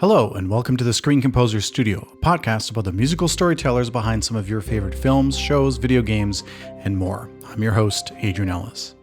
Hello, and welcome to the Screen Composer Studio, a podcast about the musical storytellers behind some of your favorite films, shows, video games, and more. I'm your host, Adrian Ellis.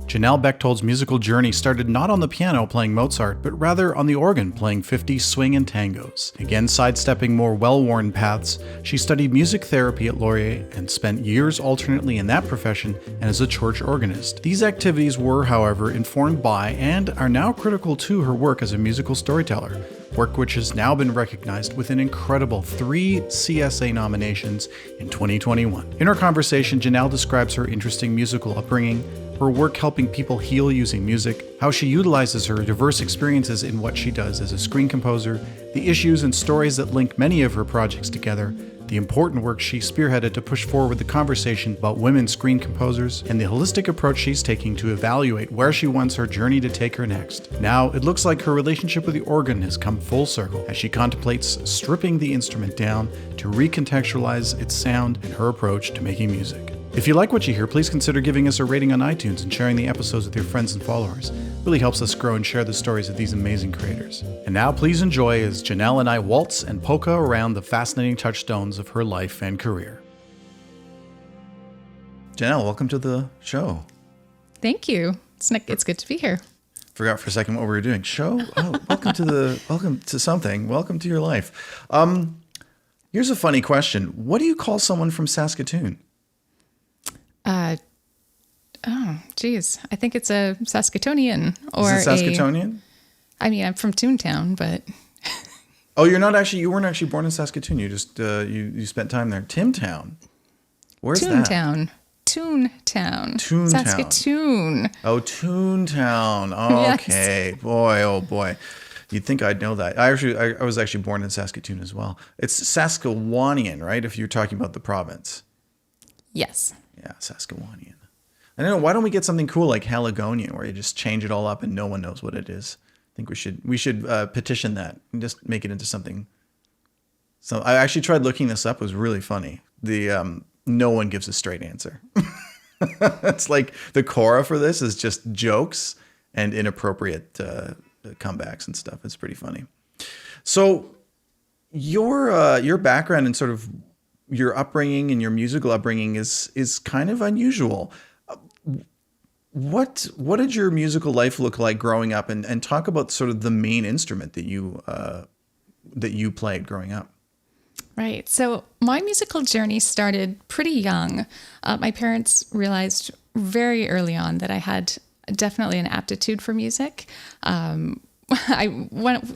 Janal Bechthold's musical journey started not on the piano playing Mozart, but rather on the organ playing 50s swing and tangos. Again, sidestepping more well-worn paths, she studied music therapy at Laurier and spent years alternately in that profession and as a church organist. These activities were, however, informed by and are now critical to her work as a musical storyteller, work which has now been recognized with an incredible 3 CSA nominations in 2021. In our conversation, Janal describes her interesting musical upbringing, her work helping people heal using music, how she utilizes her diverse experiences in what she does as a screen composer, the issues and stories that link many of her projects together, the important work she spearheaded to push forward the conversation about women screen composers, and the holistic approach she's taking to evaluate where she wants her journey to take her next. Now, it looks like her relationship with the organ has come full circle as she contemplates stripping the instrument down to recontextualize its sound and her approach to making music. If you like what you hear, please consider giving us a rating on iTunes and sharing the episodes with your friends and followers. It really helps us grow and share the stories of these amazing creators. And now please enjoy as Janal and I waltz and polka around the fascinating touchstones of her life and career. Janal, welcome to the show. Thank you. It's good to be here. Forgot for a second what we were doing. Show? Oh, welcome to something. Welcome to your life. Here's a funny question. What do you call someone from Saskatoon? I think it's a Saskatoonian or Is it Saskatoonian? I'm from Toontown, but. Oh, you weren't actually born in Saskatoon. You just, you spent time there. Timtown. Where's that? Toontown. Saskatoon. Oh, Toontown. Oh, okay. Yes. Boy, oh boy. You'd think I'd know that. I was actually born in Saskatoon as well. It's Saskawanian, right? If you're talking about the province. Yes. Yeah, Saskawanian. I don't know. Why don't we get something cool like Haligonian, where you just change it all up and no one knows what it is? I think we should petition that and just make it into something. So I actually tried looking this up. It was really funny. The no one gives a straight answer. It's like the Cora for this is just jokes and inappropriate comebacks and stuff. It's pretty funny. So your background and sort of your upbringing and your musical upbringing is kind of unusual. What did your musical life look like growing up, and talk about sort of the main instrument that you played growing up? Right. So my musical journey started pretty young. My parents realized very early on that I had definitely an aptitude for music.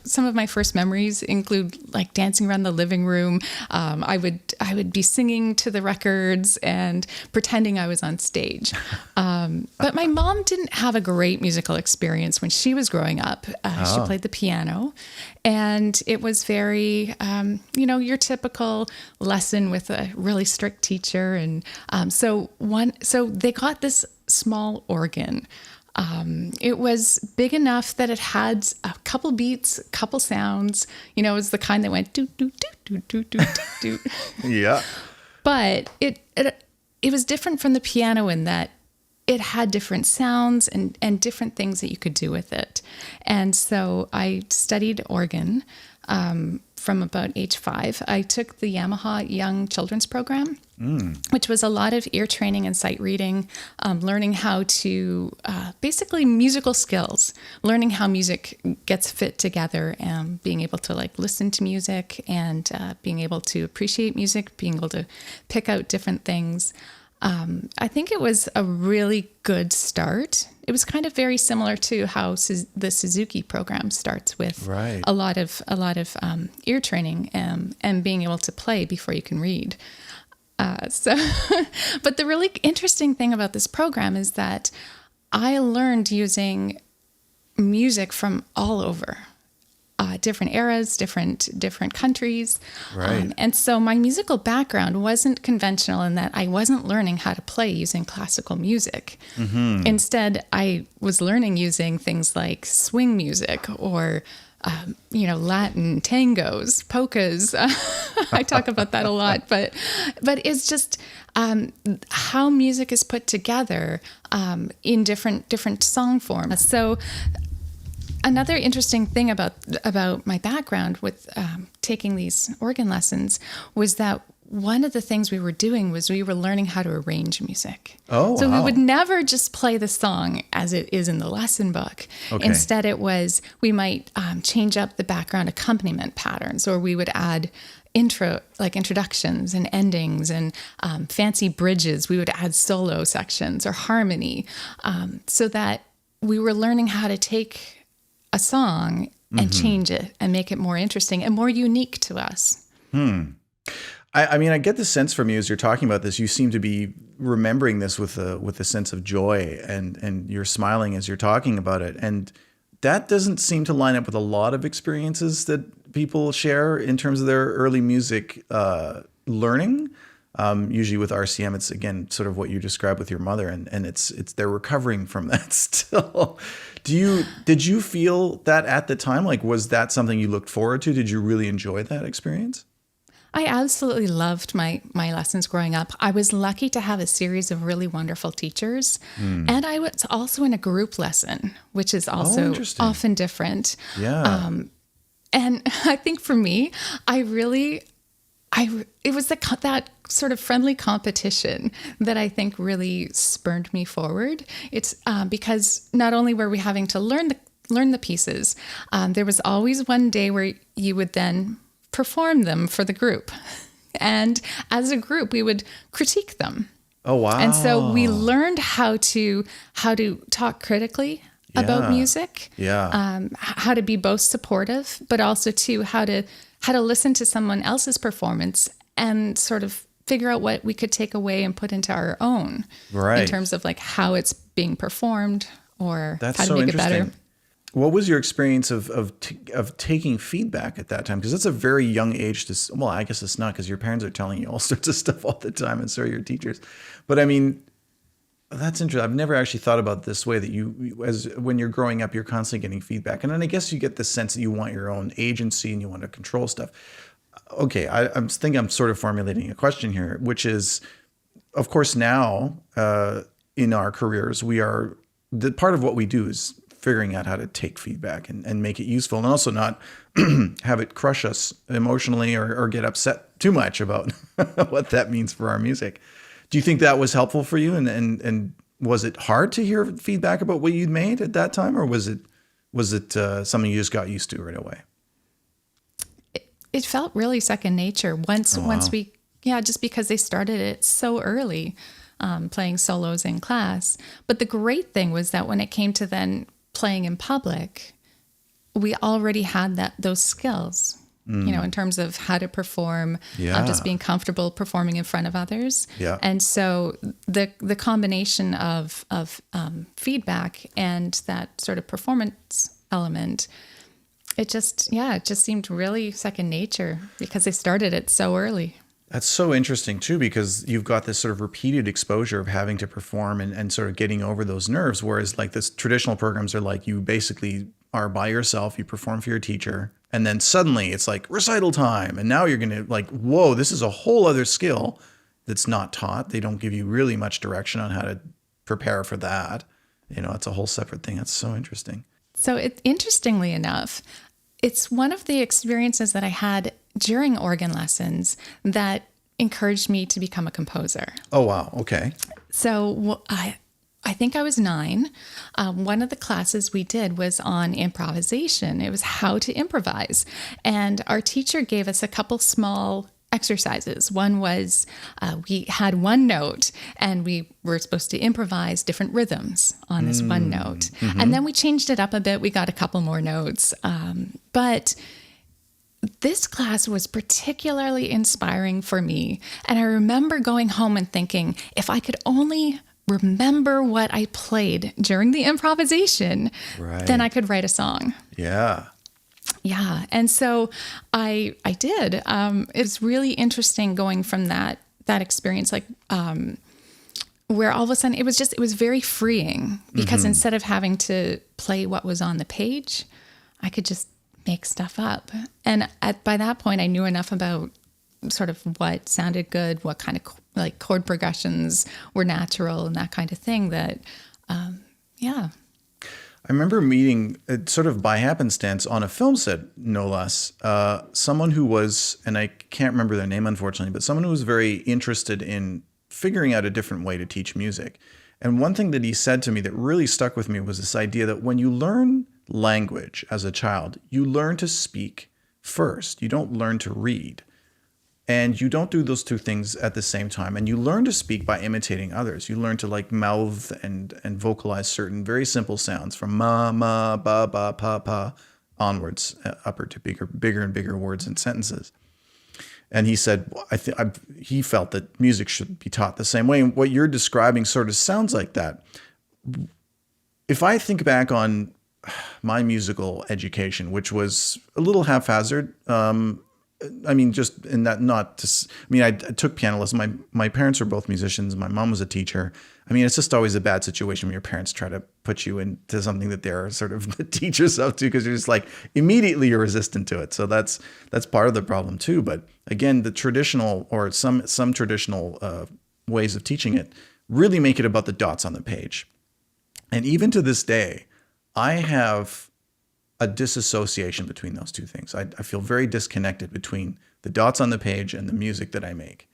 Some of my first memories include like dancing around the living room. I would be singing to the records and pretending I was on stage. But my mom didn't have a great musical experience when she was growing up. She played the piano, and it was very, your typical lesson with a really strict teacher. And so they got this small organ. It was big enough that it had a couple beats, a couple sounds. It was the kind that went do do do do do do do. Yeah. But it was different from the piano in that it had different sounds and different things that you could do with it. And so I studied organ from about age 5. I took the Yamaha Young Children's Program, which was a lot of ear training and sight reading, learning how to, basically musical skills, learning how music gets fit together, and being able to listen to music and being able to appreciate music, being able to pick out different things. I think it was a really good start. It was kind of very similar to how the Suzuki program starts with a lot of ear training and being able to play before you can read. But the really interesting thing about this program is that I learned using music from all over. Different eras, different countries. Right. And so my musical background wasn't conventional in that I wasn't learning how to play using classical music. Mm-hmm. Instead, I was learning using things like swing music or, Latin tangos, polkas. I talk about that a lot, but it's just how music is put together in different song forms. So another interesting thing about my background with taking these organ lessons was that one of the things we were doing was we were learning how to arrange music. Oh, so wow. we would never just play the song as it is in the lesson book. Okay. Instead, it was we might change up the background accompaniment patterns, or we would add introductions and endings and fancy bridges. We would add solo sections or harmony, so that we were learning how to take a song and change it and make it more interesting and more unique to us. I mean, I get the sense from you as you're talking about this, you seem to be remembering this with a sense of joy, and you're smiling as you're talking about it. And that doesn't seem to line up with a lot of experiences that people share in terms of their early music learning. Usually with RCM, it's again sort of what you described with your mother, and it's they're recovering from that still. Did you feel that at the time? Like, was that something you looked forward to? Did you really enjoy that experience? I absolutely loved my lessons growing up. I was lucky to have a series of really wonderful teachers. And I was also in a group lesson, which is also often different. Yeah. And I think for me, it was that sort of friendly competition that I think really spurred me forward. It's because not only were we having to learn the pieces, there was always one day where you would then perform them for the group. And as a group, we would critique them. Oh, wow. And so we learned how to talk critically about music. Yeah. How to be both supportive, but also too how to listen to someone else's performance and sort of figure out what we could take away and put into our own. Right. In terms of like how it's being performed or That's how to so make it better. What was your experience of taking feedback at that time? Because it's a very young age to, well, I guess it's not, because your parents are telling you all sorts of stuff all the time, and so are your teachers. But I mean, that's interesting. I've never actually thought about this way, that when you're growing up, you're constantly getting feedback. And then I guess you get the sense that you want your own agency and you want to control stuff. Okay, I'm thinking I'm sort of formulating a question here, which is, of course, now in our careers, part of what we do is figuring out how to take feedback and make it useful, and also not have it crush us emotionally or get upset too much about what that means for our music. Do you think that was helpful for you? And was it hard to hear feedback about what you'd made at that time, or was it something you just got used to right away? It felt really second nature once we, just because they started it so early, playing solos in class. But the great thing was that when it came to then playing in public, we already had those skills, in terms of how to perform, just being comfortable performing in front of others. Yeah. And so the combination of feedback and that sort of performance element, it just seemed really second nature because they started it so early. That's so interesting too, because you've got this sort of repeated exposure of having to perform and sort of getting over those nerves. Whereas like this traditional programs are like, you basically are by yourself, you perform for your teacher, and then suddenly it's like recital time. And now you're going to like, whoa, this is a whole other skill that's not taught. They don't give you really much direction on how to prepare for that. It's a whole separate thing. That's so interesting. So interestingly enough, it's one of the experiences that I had during organ lessons that encouraged me to become a composer. Oh, wow. Okay. So I think I was 9. One of the classes we did was on improvisation. It was how to improvise. And our teacher gave us a couple small exercises. One was we had one note and we were supposed to improvise different rhythms on this one note. Mm-hmm. And then we changed it up a bit. We got a couple more notes. But this class was particularly inspiring for me. And I remember going home and thinking, if I could only remember what I played during the improvisation, then I could write a song. Yeah. Yeah. And so I did. It's really interesting going from that experience, like where all of a sudden it was very freeing, because instead of having to play what was on the page, I could just make stuff up. And by that point, I knew enough about sort of what sounded good, what kind of like chord progressions were natural and that kind of thing that, I remember meeting, sort of by happenstance, on a film set, no less, someone who was, and I can't remember their name, unfortunately, but someone who was very interested in figuring out a different way to teach music. And one thing that he said to me that really stuck with me was this idea that when you learn language as a child, you learn to speak first. You don't learn to read. And you don't do those two things at the same time. And you learn to speak by imitating others. You learn to like mouth and vocalize certain very simple sounds from ma, ma, ba, ba, pa, pa, onwards, upward to bigger and bigger words and sentences. And he said, he felt that music should be taught the same way. And what you're describing sort of sounds like that. If I think back on my musical education, which was a little haphazard, I mean, just in that, not to, I mean, I took piano lessons. My parents were both musicians. My mom was a teacher. I mean, it's just always a bad situation when your parents try to put you into something that they're sort of the teachers of too, because you're just like, immediately you're resistant to it. So that's part of the problem too. But again, the traditional or some traditional ways of teaching it really make it about the dots on the page. And even to this day, I have a disassociation between those two things. I feel very disconnected between the dots on the page and the music that I make.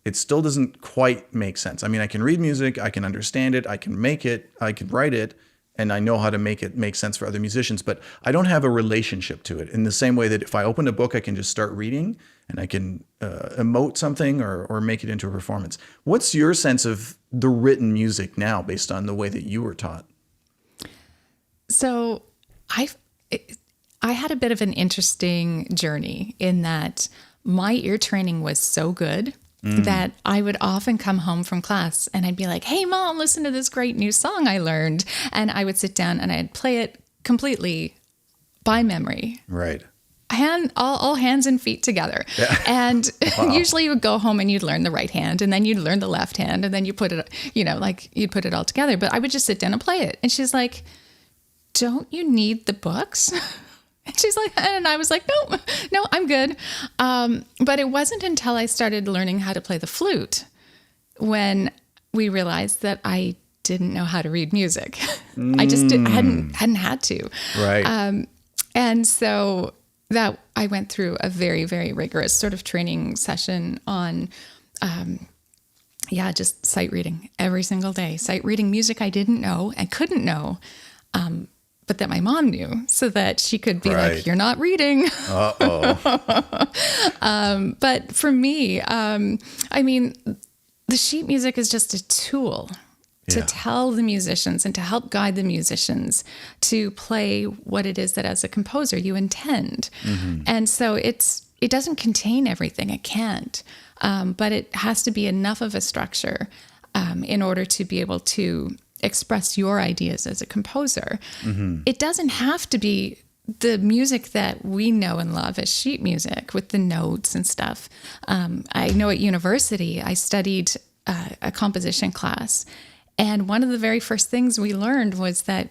It still doesn't quite make sense. I mean, I can read music, I can understand it, I can make it, I can write it, and I know how to make it make sense for other musicians, but I don't have a relationship to it in the same way that if I open a book, I can just start reading and I can emote something or make it into a performance. What's your sense of the written music now based on the way that you were taught? So I had a bit of an interesting journey in that my ear training was so good that I would often come home from class and I'd be like, hey, Mom, listen to this great new song I learned. And I would sit down and I'd play it completely by memory. Right. All hands and feet together. Yeah. And usually you would go home and you'd learn the right hand and then you'd learn the left hand and then you put it, you'd put it all together. But I would just sit down and play it. And she's like, don't you need the books? And she's like, and I was like, no, I'm good. But it wasn't until I started learning how to play the flute when we realized that I didn't know how to read music. I just hadn't had to. Right. And so that I went through a very, very rigorous sort of training session on, just sight reading every single day. Sight reading music I didn't know and couldn't know. But that my mom knew so that she could be like, you're not reading. But for me, I mean, the sheet music is just a tool to tell the musicians and to help guide the musicians to play what it is that as a composer you intend. Mm-hmm. And so it doesn't contain everything. It can't. But it has to be enough of a structure in order to be able to express your ideas as a composer. Mm-hmm. It doesn't have to be the music that we know and love as sheet music with the notes and stuff. I know at university, I studied a composition class. And one of the very first things we learned was that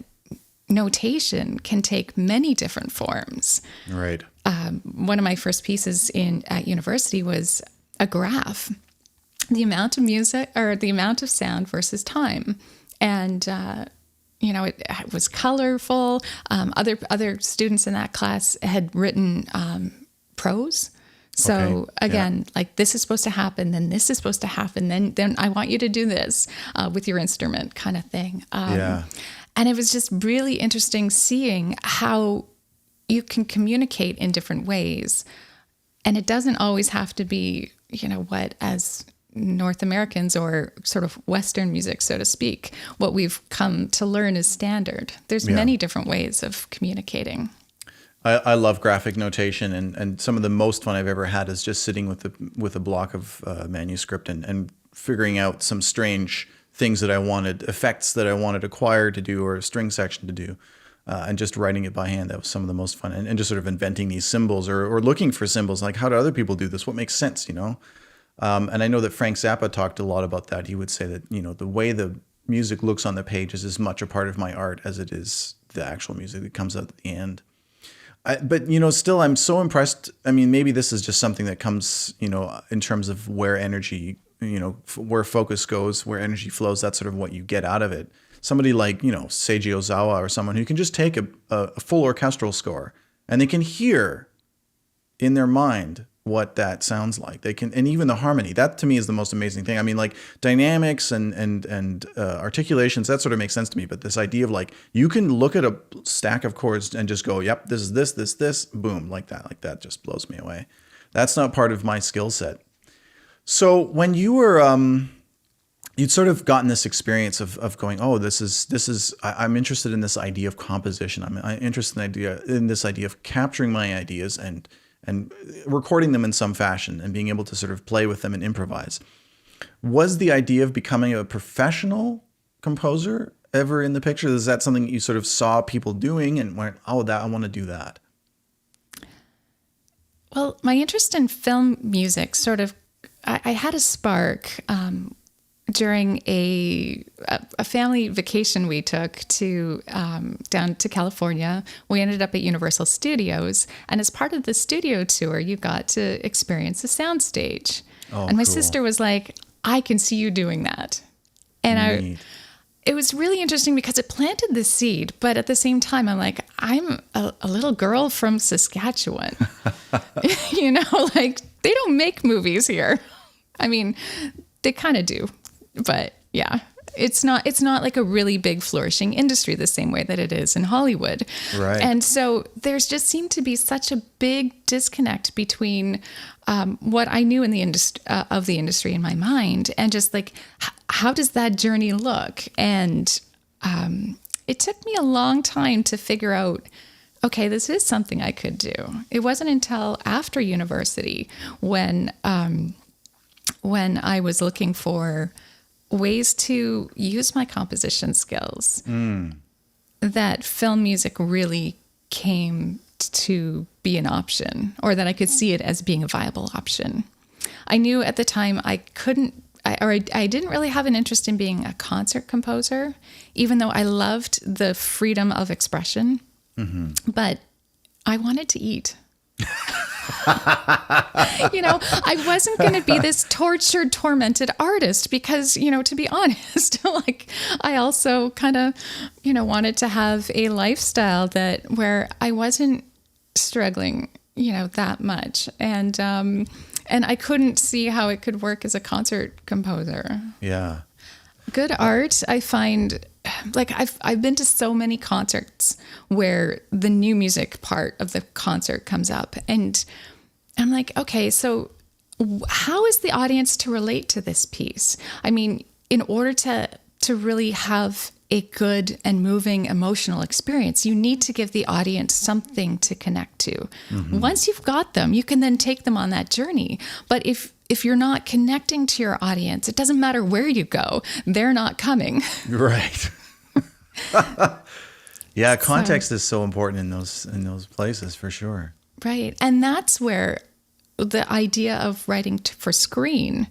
notation can take many different forms. Right. One of my first pieces at university was a graph, the amount of music or the amount of sound versus time. And, it was colorful. Other students in that class had written prose. So again, like this is supposed to happen, then this is supposed to happen, then I want you to do this with your instrument kind of thing. And it was just really interesting seeing how you can communicate in different ways. And it doesn't always have to be, as North Americans or sort of Western music, so to speak, what we've come to learn is standard. There's many different ways of communicating. I love graphic notation, and some of the most fun I've ever had is just sitting with a block of manuscript and figuring out some strange things that I wanted, effects that I wanted a choir to do or a string section to do, and just writing it by hand. That was some of the most fun, and just sort of inventing these symbols or looking for symbols, like how do other people do this? What makes sense, And I know that Frank Zappa talked a lot about that. He would say that, the way the music looks on the page is as much a part of my art as it is the actual music that comes out at the end. But still, I'm so impressed. I mean, maybe this is just something that comes, in terms of where energy, where focus goes, where energy flows. That's sort of what you get out of it. somebody like, Seiji Ozawa or someone who can just take a full orchestral score and they can hear in their mind what that sounds like. They can, and even the harmony, that to me is the most amazing thing. I mean, like dynamics and articulations, that sort of makes sense to me. But this idea of like, you can look at a stack of chords and just go, yep, this is this, boom, like that just blows me away. That's not part of my skill set. So when you were, you'd sort of gotten this experience of going, oh, I'm interested in this idea of composition. I'm interested in this idea of capturing my ideas and recording them in some fashion and being able to sort of play with them and improvise. Was the idea of becoming a professional composer ever in the picture? Is that something that you sort of saw people doing and went, oh, I want to do that? Well, my interest in film music sort of, I had a spark during a family vacation we took to down to California. We ended up at Universal Studios, and as part of the studio tour, you got to experience a soundstage. Oh, and my cool. sister was like, "I can see you doing that," and it was really interesting because it planted the seed. But at the same time, I'm like, I'm a little girl from Saskatchewan, like they don't make movies here. I mean, they kind of do. But yeah, it's not like a really big flourishing industry the same way that it is in Hollywood. Right. And so there's just seemed to be such a big disconnect between what I knew in the industry in my mind and just like, how does that journey look? And it took me a long time to figure out, okay, this is something I could do. It wasn't until after university when I was looking for ways to use my composition skills that film music really came to be an option, or that I could see it as being a viable option. I knew at the time I didn't really have an interest in being a concert composer, even though I loved the freedom of expression, but I wanted to eat. I wasn't going to be this tortured, tormented artist because, to be honest, like I also kind of, wanted to have a lifestyle where I wasn't struggling, that much. And I couldn't see how it could work as a concert composer. Yeah. Good art, I find, like I've been to so many concerts where the new music part of the concert comes up and I'm like, okay, so how is the audience to relate to this piece? I mean, in order to really have a good and moving emotional experience, you need to give the audience something to connect to. Once you've got them, you can then take them on that journey. But if you're not connecting to your audience, it doesn't matter where you go, they're not coming. Right. Yeah, context is so important in those places for sure. Right. And that's where the idea of writing for screen,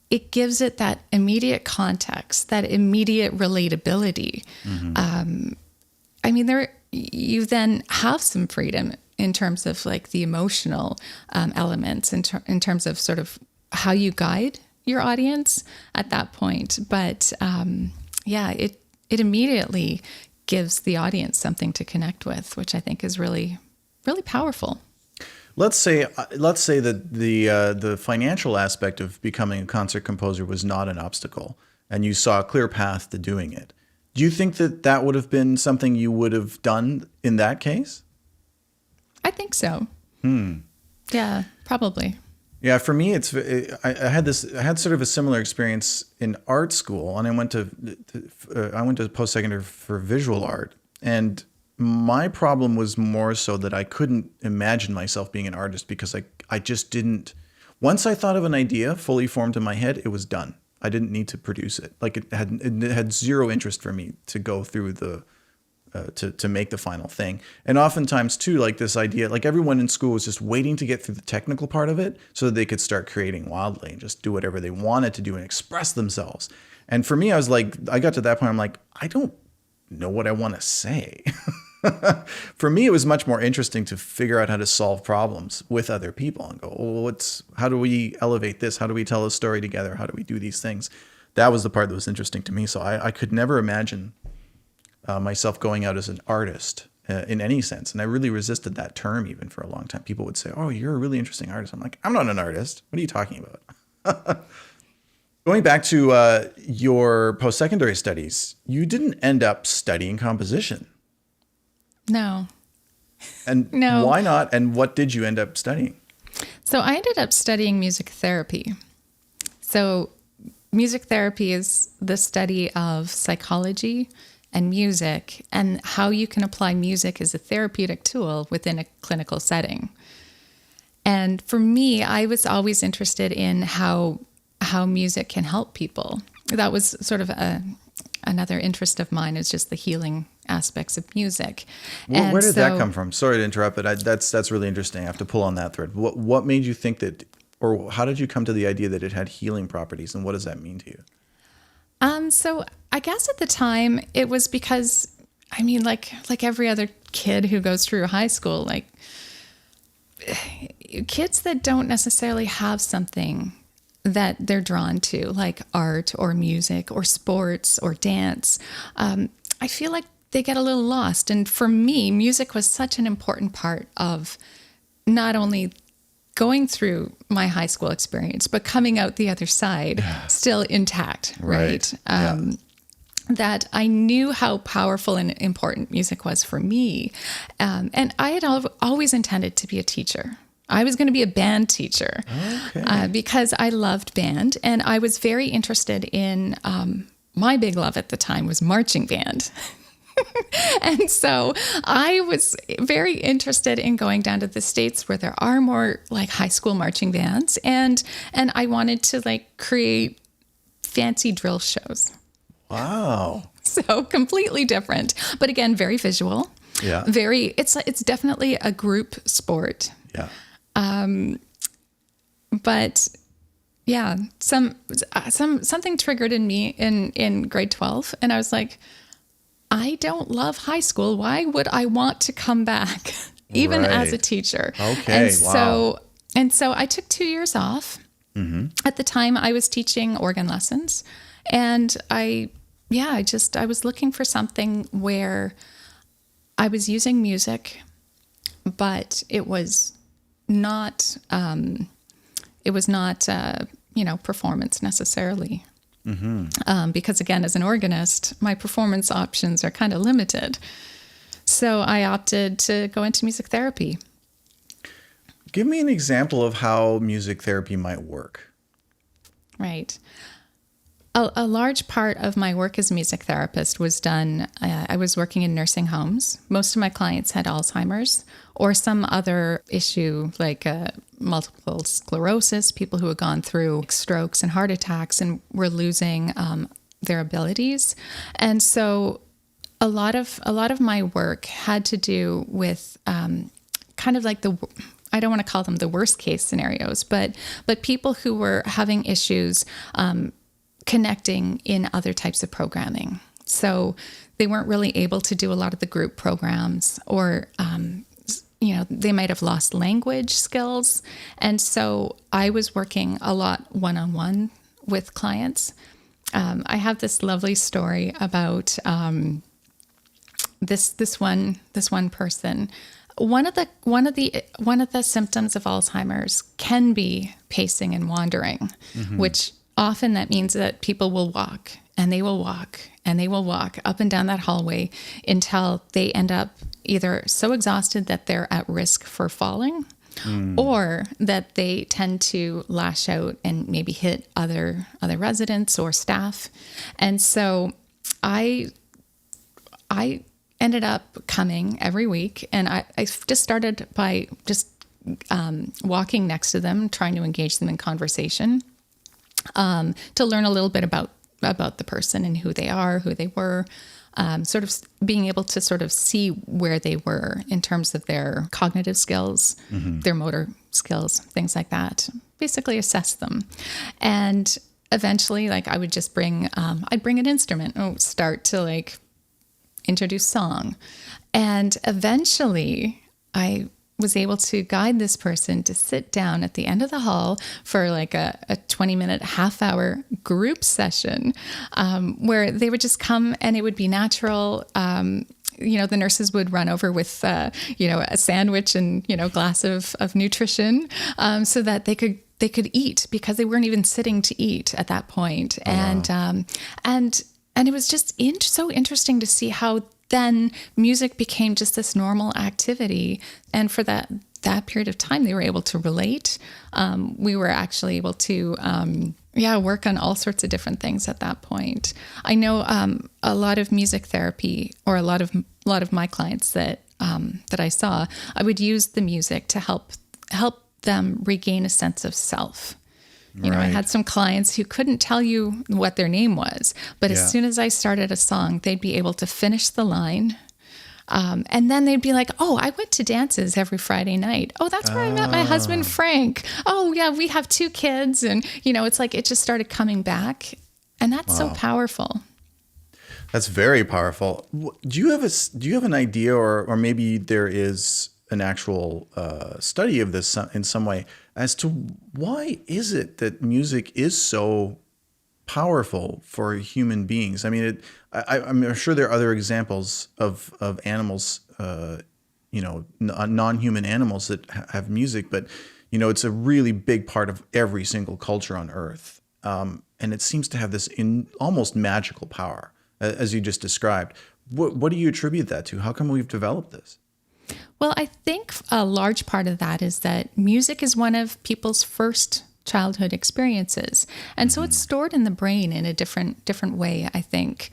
it gives it that immediate context, that immediate relatability. I mean, you then have some freedom in terms of like the emotional elements in terms of sort of how you guide your audience at that point. But it immediately gives the audience something to connect with, which I think is really, really powerful. Let's say that the financial aspect of becoming a concert composer was not an obstacle, and you saw a clear path to doing it. Do you think that would have been something you would have done in that case? I think so. Yeah, probably. Yeah, for me, I had sort of a similar experience in art school, and I went to post-secondary for visual art, and my problem was more so that I couldn't imagine myself being an artist because I just didn't. Once I thought of an idea fully formed in my head, it was done. I didn't need to produce it. Like it had zero interest for me to go through to make the final thing. And oftentimes too, like this idea, like everyone in school was just waiting to get through the technical part of it so that they could start creating wildly and just do whatever they wanted to do and express themselves. And for me, I got to that point, I'm like, I don't know what I want to say. For me, it was much more interesting to figure out how to solve problems with other people and go, well, how do we elevate this? How do we tell a story together? How do we do these things? That was the part that was interesting to me. So I could never imagine myself going out as an artist in any sense. And I really resisted that term even for a long time. People would say, oh, you're a really interesting artist. I'm like, I'm not an artist. What are you talking about? Going back to your post-secondary studies, you didn't end up studying composition. No. And No. Why not? And what did you end up studying? So I ended up studying music therapy. So music therapy is the study of psychology and music and how you can apply music as a therapeutic tool within a clinical setting. And for me, I was always interested in how music can help people. That was sort of another interest of mine, is just the healing aspects of music. Well, where did that come from? Sorry to interrupt, but that's really interesting. I have to pull on that thread. What made you think that, or how did you come to the idea that it had healing properties, and what does that mean to you? So I guess at the time it was because, I mean, like every other kid who goes through high school, like kids that don't necessarily have something that they're drawn to, like art or music or sports or dance, I feel like they get a little lost. And for me, music was such an important part of not only going through my high school experience, but coming out the other side still intact, right? That I knew how powerful and important music was for me. And I had always intended to be a teacher. I was going to be a band teacher because I loved band. And I was very interested in, my big love at the time was marching band. And so I was very interested in going down to the States where there are more like high school marching bands. And I wanted to like create fancy drill shows. Wow. So completely different, but again, very visual. Yeah. It's definitely a group sport. Yeah. But yeah, something triggered in me in grade 12. And I was like, I don't love high school. Why would I want to come back even as a teacher? Okay. And so I took 2 years off. Mm-hmm. At the time I was teaching organ lessons, and I was looking for something where I was using music, but it was not performance necessarily. Mm-hmm. Because again, as an organist, my performance options are kind of limited. So I opted to go into music therapy. Give me an example of how music therapy might work. Right. A large part of my work as a music therapist was done, I was working in nursing homes. Most of my clients had Alzheimer's or some other issue like multiple sclerosis, people who had gone through strokes and heart attacks and were losing their abilities. And so a lot of my work had to do with kind of like I don't want to call them the worst case scenarios, but people who were having issues connecting in other types of programming. So they weren't really able to do a lot of the group programs, or, they might have lost language skills. And so I was working a lot one-on-one with clients. I have this lovely story about this one person. One of the symptoms of Alzheimer's can be pacing and wandering, mm-hmm. which often that means that people will walk and they will walk and they will walk up and down that hallway until they end up either so exhausted that they're at risk for falling, or that they tend to lash out and maybe hit other residents or staff. And so I ended up coming every week, and I just started by just walking next to them, trying to engage them in conversation, to learn a little bit about the person and who they are, who they were, sort of being able to sort of see where they were in terms of their cognitive skills, mm-hmm. their motor skills, things like that. Basically assess them. And eventually, like, I would just I'd bring an instrument and start to like introduce song. And eventually I was able to guide this person to sit down at the end of the hall for like a 20-minute, half-hour group session where they would just come and it would be natural. The nurses would run over with, a sandwich and, glass of nutrition so that they could eat, because they weren't even sitting to eat at that point. Oh, wow. And it was just so interesting to see how then music became just this normal activity. And for that period of time, they were able to relate. We were actually able to, work on all sorts of different things at that point. I know a lot of music therapy, or a lot of my clients that I saw, I would use the music to help them regain a sense of self. I had some clients who couldn't tell you what their name was, but as soon as I started a song, they'd be able to finish the line. And then they'd be like, oh, I went to dances every Friday night. Oh, that's where I met my husband, Frank. Oh, yeah, we have 2 kids. And, it's like it just started coming back. And that's so powerful. That's very powerful. Do you have an idea, or maybe there is an actual study of this in some way, as to why is it that music is so powerful for human beings? I mean, I'm sure there are other examples of animals, non-human animals that have music, but it's a really big part of every single culture on Earth, and it seems to have this almost magical power, as you just described. What do you attribute that to? How come we've developed this? Well, I think a large part of that is that music is one of people's first childhood experiences. And so it's stored in the brain in a different way, I think.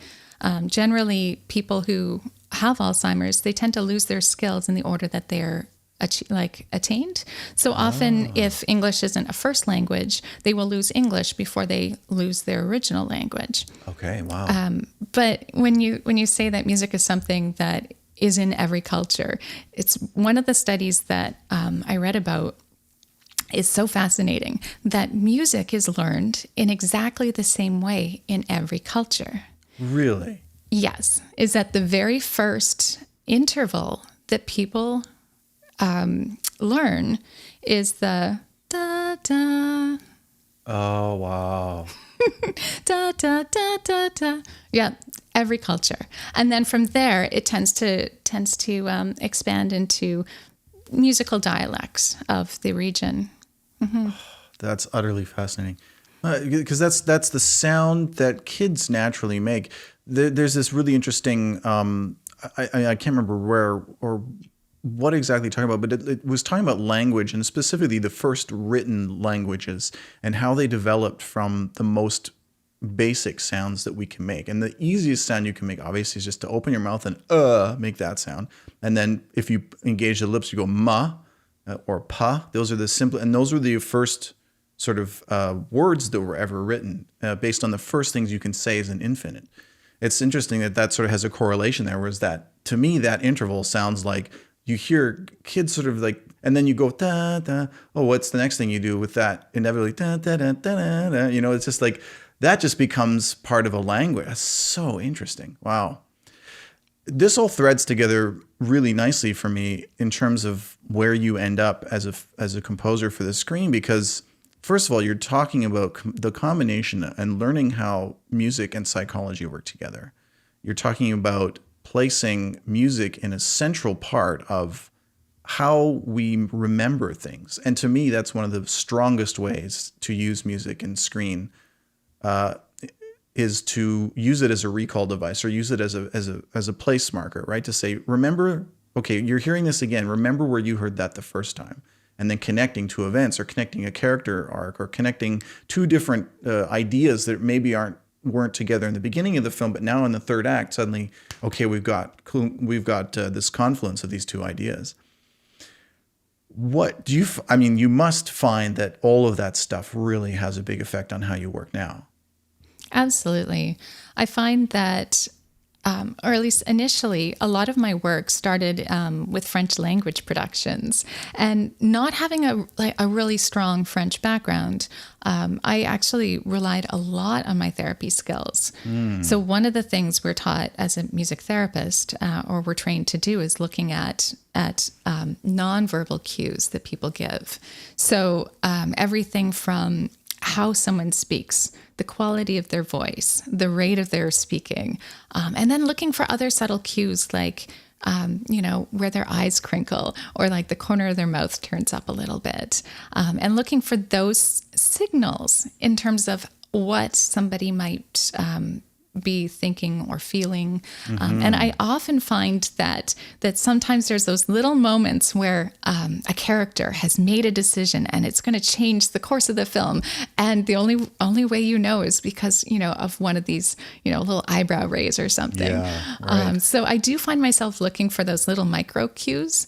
Generally, people who have Alzheimer's, they tend to lose their skills in the order that they're attained. So often, if English isn't a first language, they will lose English before they lose their original language. Okay, wow. But when you say that music is something that is in every culture, it's one of the studies that I read about is so fascinating, that music is learned in exactly the same way in every culture. Really? Yes. Is that the very first interval that people learn is the da-da. Oh, wow. Da-da-da-da-da. Yeah, every culture. And then from there, it tends to expand into musical dialects of the region. Mm-hmm. That's utterly fascinating, because that's the sound that kids naturally make. There's this really interesting. I can't remember where or what exactly talking about, but it was talking about language, and specifically the first written languages and how they developed from the most basic sounds that we can make. And the easiest sound you can make, obviously, is just to open your mouth and make that sound. And then if you engage the lips, you go ma or pa. Those are the simple, and those were the first sort of words that were ever written based on the first things you can say as an infant. It's interesting that sort of has a correlation there, whereas that, to me, that interval sounds like you hear kids sort of like, and then you go da da. Oh, what's the next thing you do with that? Inevitably da da da da da. It's just like that just becomes part of a language. That's so interesting. Wow. This all threads together really nicely for me in terms of where you end up as a composer for the screen, because first of all, you're talking about the combination and learning how music and psychology work together. You're talking about placing music in a central part of how we remember things. And to me, that's one of the strongest ways to use music and screen, is to use it as a recall device, or use it as a place marker, right? To say, remember, okay, you're hearing this again. Remember where you heard that the first time. And then connecting to events, or connecting a character arc, or connecting two different ideas that maybe weren't together in the beginning of the film, but now in the third act, suddenly, okay, we've got this confluence of these two ideas. What do you? I mean, you must find that all of that stuff really has a big effect on how you work now. Absolutely. I find that or at least initially, a lot of my work started with French language productions. And not having a really strong French background, I actually relied a lot on my therapy skills. So one of the things we're taught as a music therapist, or we're trained to do, is looking at nonverbal cues that people give. So everything from how someone speaks, the quality of their voice, the rate of their speaking, and then looking for other subtle cues like, where their eyes crinkle or like the corner of their mouth turns up a little bit, and looking for those signals in terms of what somebody might be thinking or feeling. And I often find that sometimes there's those little moments where a character has made a decision and it's going to change the course of the film. And the only way is because, of one of these, little eyebrow raise or something. Yeah, right. So I do find myself looking for those little micro cues.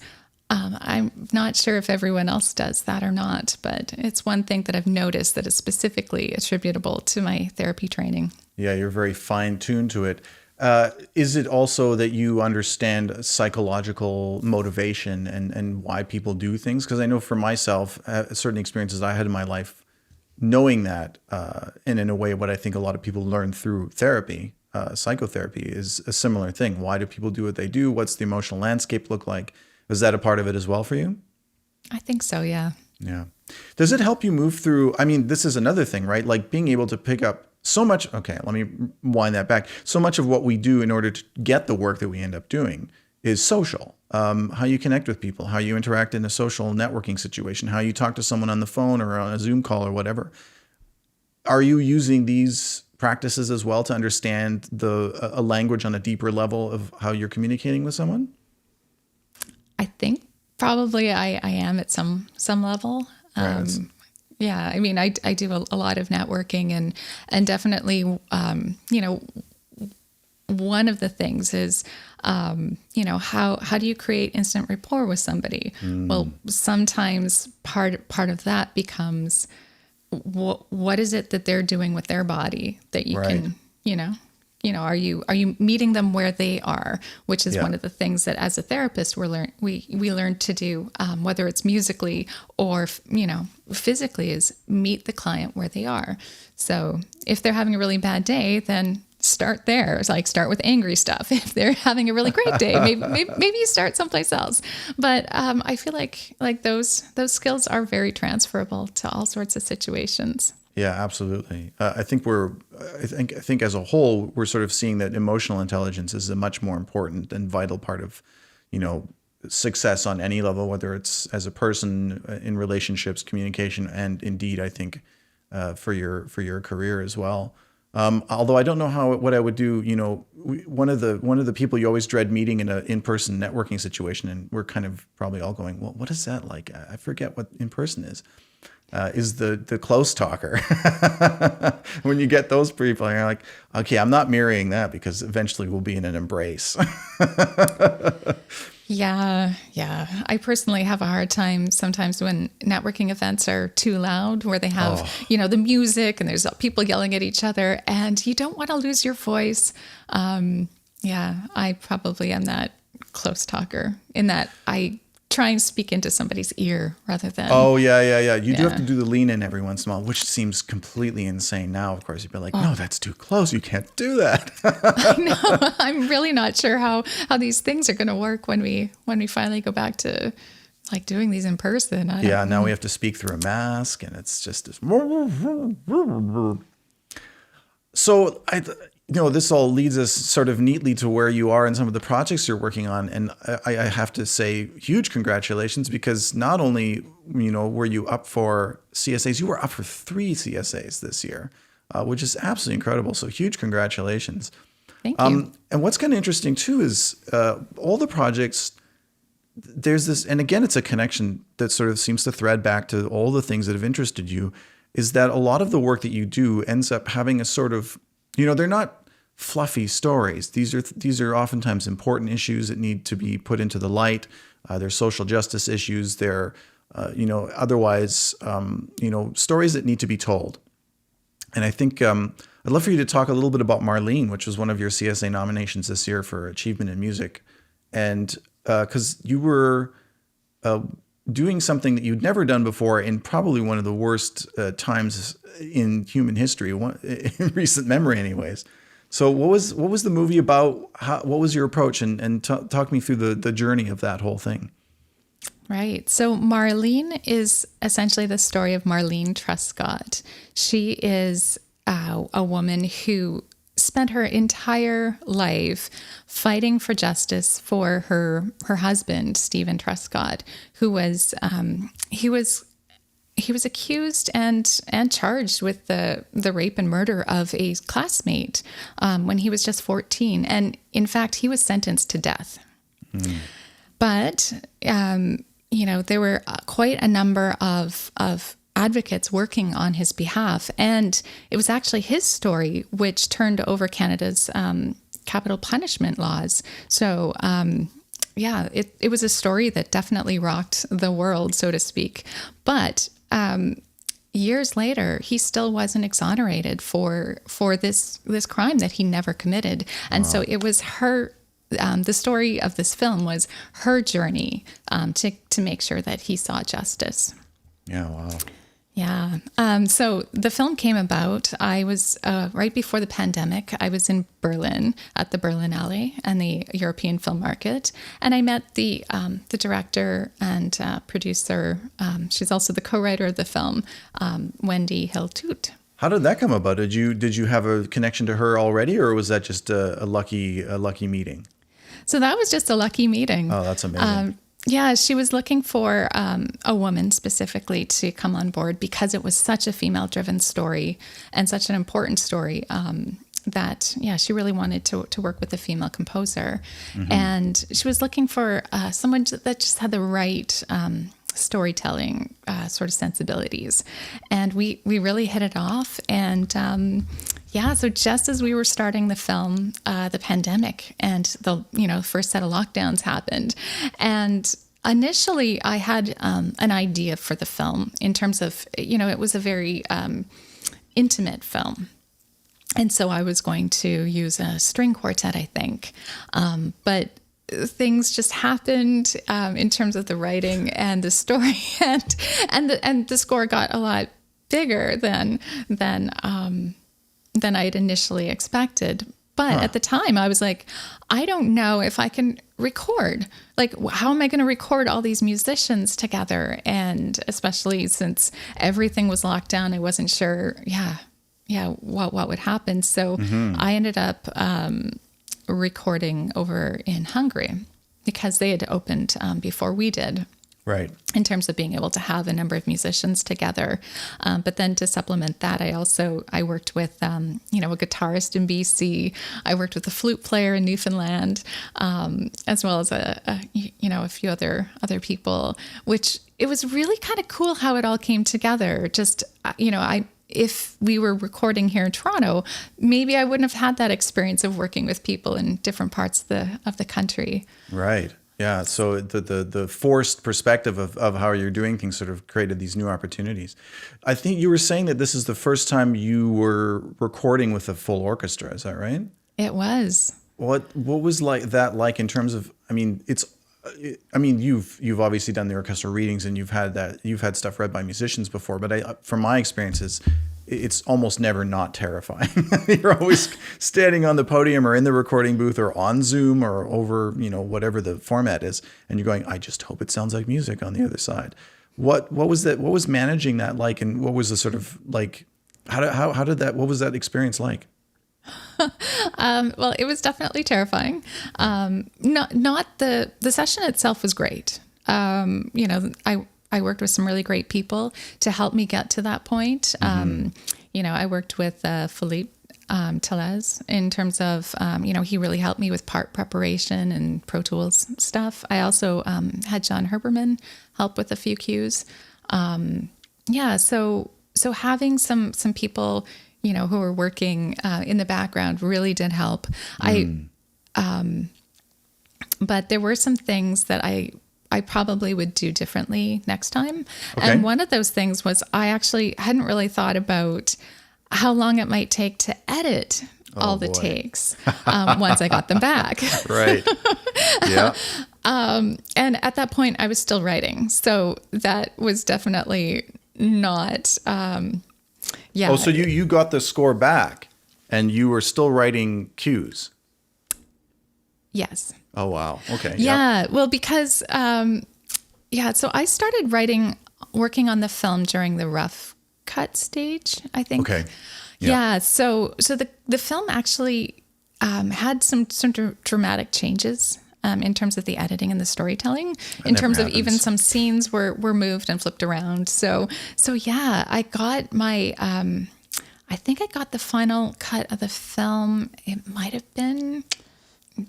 I'm not sure if everyone else does that or not, but it's one thing that I've noticed that is specifically attributable to my therapy training. Yeah, you're very fine-tuned to it. Is it also that you understand psychological motivation and why people do things? Because I know for myself, certain experiences I had in my life, knowing that, and in a way what I think a lot of people learn through therapy, psychotherapy, is a similar thing. Why do people do what they do? What's the emotional landscape look like? Was that a part of it as well for you? I think so, yeah. Yeah. Does it help you move through? I mean, this is another thing, right? Like being able to pick up so much. Okay, let me wind that back. So much of what we do in order to get the work that we end up doing is social. How you connect with people, how you interact in a social networking situation, how you talk to someone on the phone or on a Zoom call or whatever. Are you using these practices as well to understand a language on a deeper level of how you're communicating with someone? I think probably I am at some level. Right. Yeah, I mean, I do a lot of networking and definitely, one of the things is, how do you create instant rapport with somebody? Well, sometimes part of that becomes what is it that they're doing with their body that you can, are you meeting them where they are, which is one of the things that as a therapist we learn to do, whether it's musically or, physically, is meet the client where they are. So if they're having a really bad day, then start there. It's like start with angry stuff. If they're having a really great day, maybe you start someplace else. But I feel like those skills are very transferable to all sorts of situations. Yeah, absolutely. I think as a whole, we're sort of seeing that emotional intelligence is a much more important and vital part of, success on any level, whether it's as a person in relationships, communication, and indeed, I think, for your career as well. Although I don't know what I would do. One of the people you always dread meeting in an in-person networking situation, and we're kind of probably all going, well, what is that like? I forget what in-person is the close talker. When you get those people, you're like, okay, I'm not mirroring that because eventually we'll be in an embrace. Yeah. I personally have a hard time sometimes when networking events are too loud, where they have, the music and there's people yelling at each other and you don't want to lose your voice. I probably am that close talker in that I try and speak into somebody's ear rather than... Oh, yeah. You do have to do the lean in every once in a while, which seems completely insane now. Of course, you'd be like, no, that's too close. You can't do that. I know. I'm really not sure how these things are going to work when we finally go back to like doing these in person. Now we have to speak through a mask and it's just this... So this all leads us sort of neatly to where you are in some of the projects you're working on. And I have to say huge congratulations, because not only, were you up for CSAs, you were up for 3 CSAs this year, which is absolutely incredible. So huge congratulations. Thank you. And what's kind of interesting too is all the projects, there's this, and again, it's a connection that sort of seems to thread back to all the things that have interested you, is that a lot of the work that you do ends up having a sort of, they're not fluffy stories. These are oftentimes important issues that need to be put into the light. They're social justice issues. They're, otherwise, stories that need to be told. And I think I'd love for you to talk a little bit about Marlene, which was one of your CSA nominations this year for Achievement in Music. And because you were doing something that you'd never done before in probably one of the worst times in human history, in recent memory anyways. So what was the movie about? What was your approach? And talk me through the journey of that whole thing. Right. So Marlene is essentially the story of Marlene Truscott. She is a woman who spent her entire life fighting for justice for her husband, Stephen Truscott, who was he was accused and charged with the rape and murder of a classmate when he was just 14, and in fact he was sentenced to death. But there were quite a number of advocates working on his behalf. And it was actually his story which turned over Canada's capital punishment laws. So, it was a story that definitely rocked the world, so to speak. But years later, he still wasn't exonerated for this crime that he never committed. And so it was her. The story of this film was her journey to make sure that he saw justice. Yeah, wow. Yeah. So the film came about. I was right before the pandemic. I was in Berlin at the Berlinale and the European Film Market, and I met the director and producer. She's also the co-writer of the film, Wendy Hill-Toot. How did that come about? Did you have a connection to her already, or was that just a lucky meeting? So that was just a lucky meeting. Oh, that's amazing. Yeah, she was looking for a woman specifically to come on board because it was such a female-driven story and such an important story that, she really wanted to work with a female composer. Mm-hmm. And she was looking for someone that just had the right storytelling sort of sensibilities. And we really hit it off. And so just as we were starting the film, the pandemic and the first set of lockdowns happened. And initially I had an idea for the film in terms of, it was a very intimate film. And so I was going to use a string quartet, I think. But things just happened in terms of the writing and the story, and the score got a lot bigger than I'd initially expected. But at the time I was like, I don't know if I can record. Like, how am I going to record all these musicians together? And especially since everything was locked down, I wasn't sure, what would happen. So I ended up recording over in Hungary because they had opened before we did. Right. In terms of being able to have a number of musicians together. But then to supplement that, I worked with, a guitarist in BC. I worked with a flute player in Newfoundland, as well as a few other people, which it was really kind of cool how it all came together. Just, if we were recording here in Toronto, maybe I wouldn't have had that experience of working with people in different parts of the country. Right. Yeah. So the forced perspective of how you're doing things sort of created these new opportunities. I think you were saying that this is the first time you were recording with a full orchestra. Is that right? It was. What was like in terms of, you've obviously done the orchestral readings and you've had stuff read by musicians before, but from my experiences, it's almost never not terrifying. You're always standing on the podium or in the recording booth or on Zoom or over, whatever the format is. And you're going, I just hope it sounds like music on the other side. What was that? What was managing that like? And what was the sort of like, what was that experience like? Well, it was definitely terrifying. Not the session itself was great. I worked with some really great people to help me get to that point. I worked with Philippe Telez in terms of, he really helped me with part preparation and Pro Tools stuff. I also had John Herberman help with a few cues. So having some people, who were working in the background really did help. But there were some things that I probably would do differently next time. Okay. And one of those things was I actually hadn't really thought about how long it might take to edit all the takes once I got them back. Right. Yeah. And at that point, I was still writing. So that was definitely not, yeah. Oh, so you got the score back and you were still writing cues. Yes. Oh, wow. Okay. Yeah. Well, because, so I started working on the film during the rough cut stage, I think. Okay. Yeah. So the film actually had some dramatic changes in terms of the editing and the storytelling. In terms of even some scenes were moved and flipped around. So yeah, I got my. I think I got the final cut of the film. It might have been.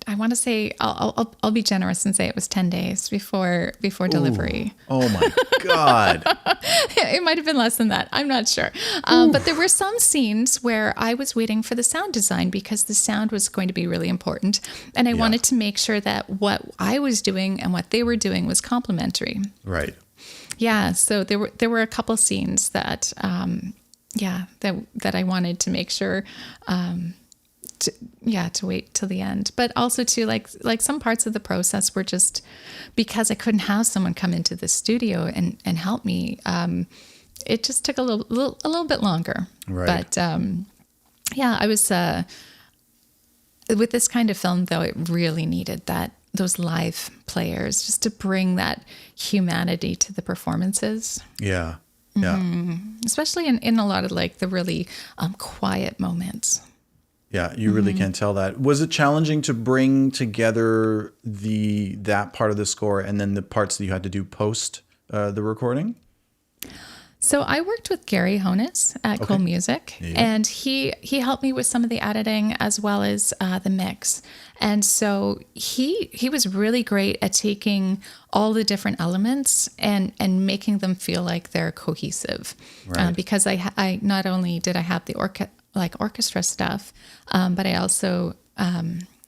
I want to say I'll be generous and say it was 10 days before delivery. Oh my God. It might have been less than that. I'm not sure. But there were some scenes where I was waiting for the sound design because the sound was going to be really important. And I wanted to make sure that what I was doing and what they were doing was complementary. Right. Yeah. So there were a couple scenes that, that I wanted to make sure, to wait till the end, but also to like some parts of the process were just because I couldn't have someone come into the studio and help me. It just took a little bit longer. Right. But I was with this kind of film though, it really needed those live players just to bring that humanity to the performances. Yeah. Yeah. Especially in a lot of like the really quiet moments. Yeah, you really can't tell that. Was it challenging to bring together that part of the score and then the parts that you had to do post the recording? So I worked with Gary Honus at Cool Music, and he helped me with some of the editing as well as the mix. And so he was really great at taking all the different elements and making them feel like they're cohesive. Right. Because I not only did I have the orchestra stuff, but I also I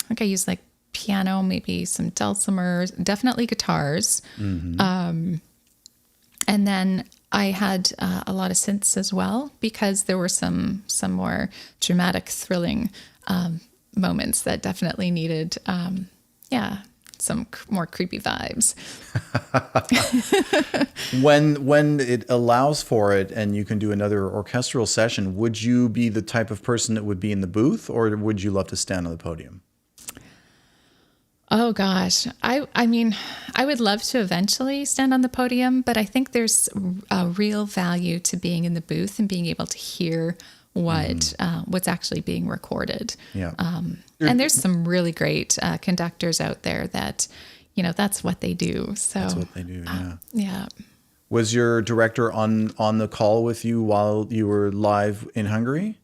think I used like piano, maybe some dulcimers, definitely guitars, and then I had a lot of synths as well because there were some more dramatic, thrilling moments that definitely needed some more creepy vibes. When it allows for it and you can do another orchestral session, would you be the type of person that would be in the booth or would you love to stand on the podium? Oh gosh. I mean, I would love to eventually stand on the podium, but I think there's a real value to being in the booth and being able to hear what's actually being recorded. Yeah. And there's some really great conductors out there that, that's what they do. So that's what they do. Yeah. Yeah. Was your director on the call with you while you were live in Hungary?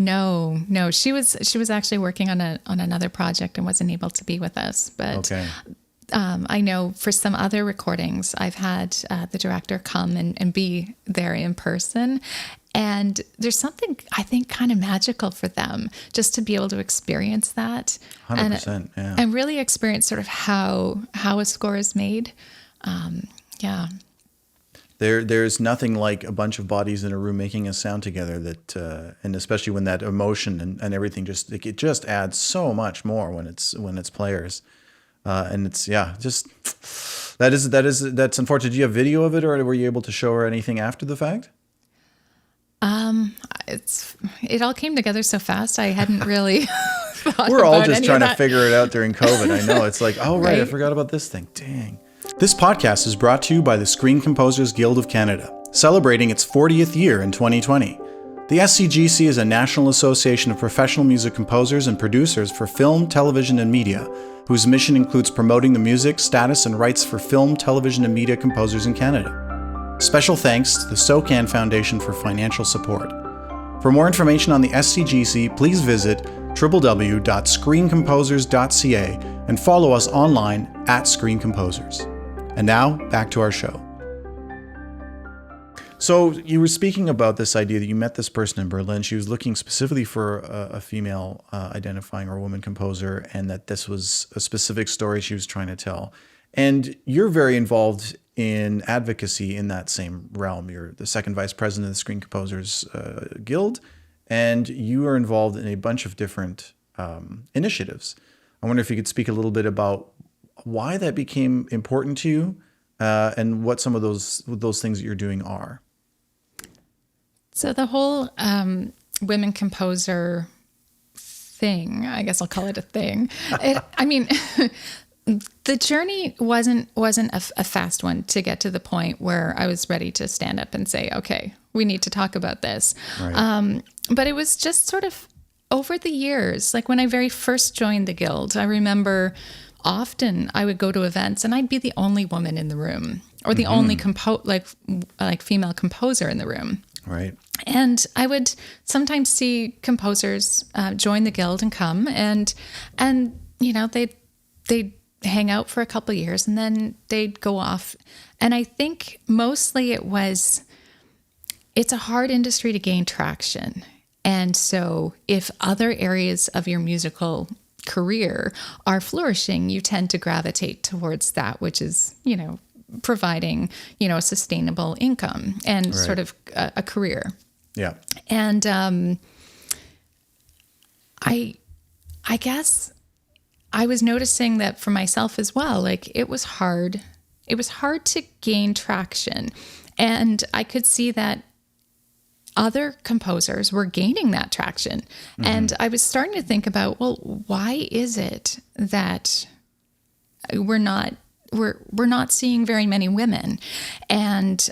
No, she was actually working on another project and wasn't able to be with us. But I know for some other recordings, I've had the director come and be there in person. And there's something, I think, kind of magical for them just to be able to experience that. 100%, and really experience sort of how a score is made. There's nothing like a bunch of bodies in a room making a sound together that, and especially when that emotion and everything it just adds so much more when it's players, and it's that's unfortunate. Do you have video of it, or were you able to show her anything after the fact? It all came together so fast. I hadn't really thought We're all about just any trying of to that. figure it out during COVID. I know it's like, oh right, I Right. forgot about this thing. Dang. This podcast is brought to you by the Screen Composers Guild of Canada, celebrating its 40th year in 2020. The SCGC is a national association of professional music composers and producers for film, television, and media, whose mission includes promoting the music, status, and rights for film, television, and media composers in Canada. Special thanks to the SOCAN Foundation for financial support. For more information on the SCGC, please visit www.screencomposers.ca and follow us online @ScreenComposers. And now, back to our show. So you were speaking about this idea that you met this person in Berlin. She was looking specifically for a female identifying or woman composer, and that this was a specific story she was trying to tell. And you're very involved in advocacy in that same realm. You're the second vice president of the Screen Composers Guild, and you are involved in a bunch of different initiatives. I wonder if you could speak a little bit about why that became important to you, and what some of those things that you're doing are. So the whole women composer thing, I guess I'll call it a thing. The journey wasn't a fast one to get to the point where I was ready to stand up and say, okay, we need to talk about this. Right. But it was just sort of over the years, like when I very first joined the Guild, I remember often I would go to events and I'd be the only woman in the room, or the only like female composer in the room. Right. And I would sometimes see composers join the Guild and come and they'd hang out for a couple of years and then they'd go off. And I think mostly it's a hard industry to gain traction. And so if other areas of your musical career are flourishing, you tend to gravitate towards that, which is, providing, a sustainable income and right. sort of a career. Yeah. And I guess I was noticing that for myself as well, like it was hard to gain traction. And I could see that other composers were gaining that traction. Mm-hmm. And I was starting to think about, well, why is it that we're not seeing very many women? And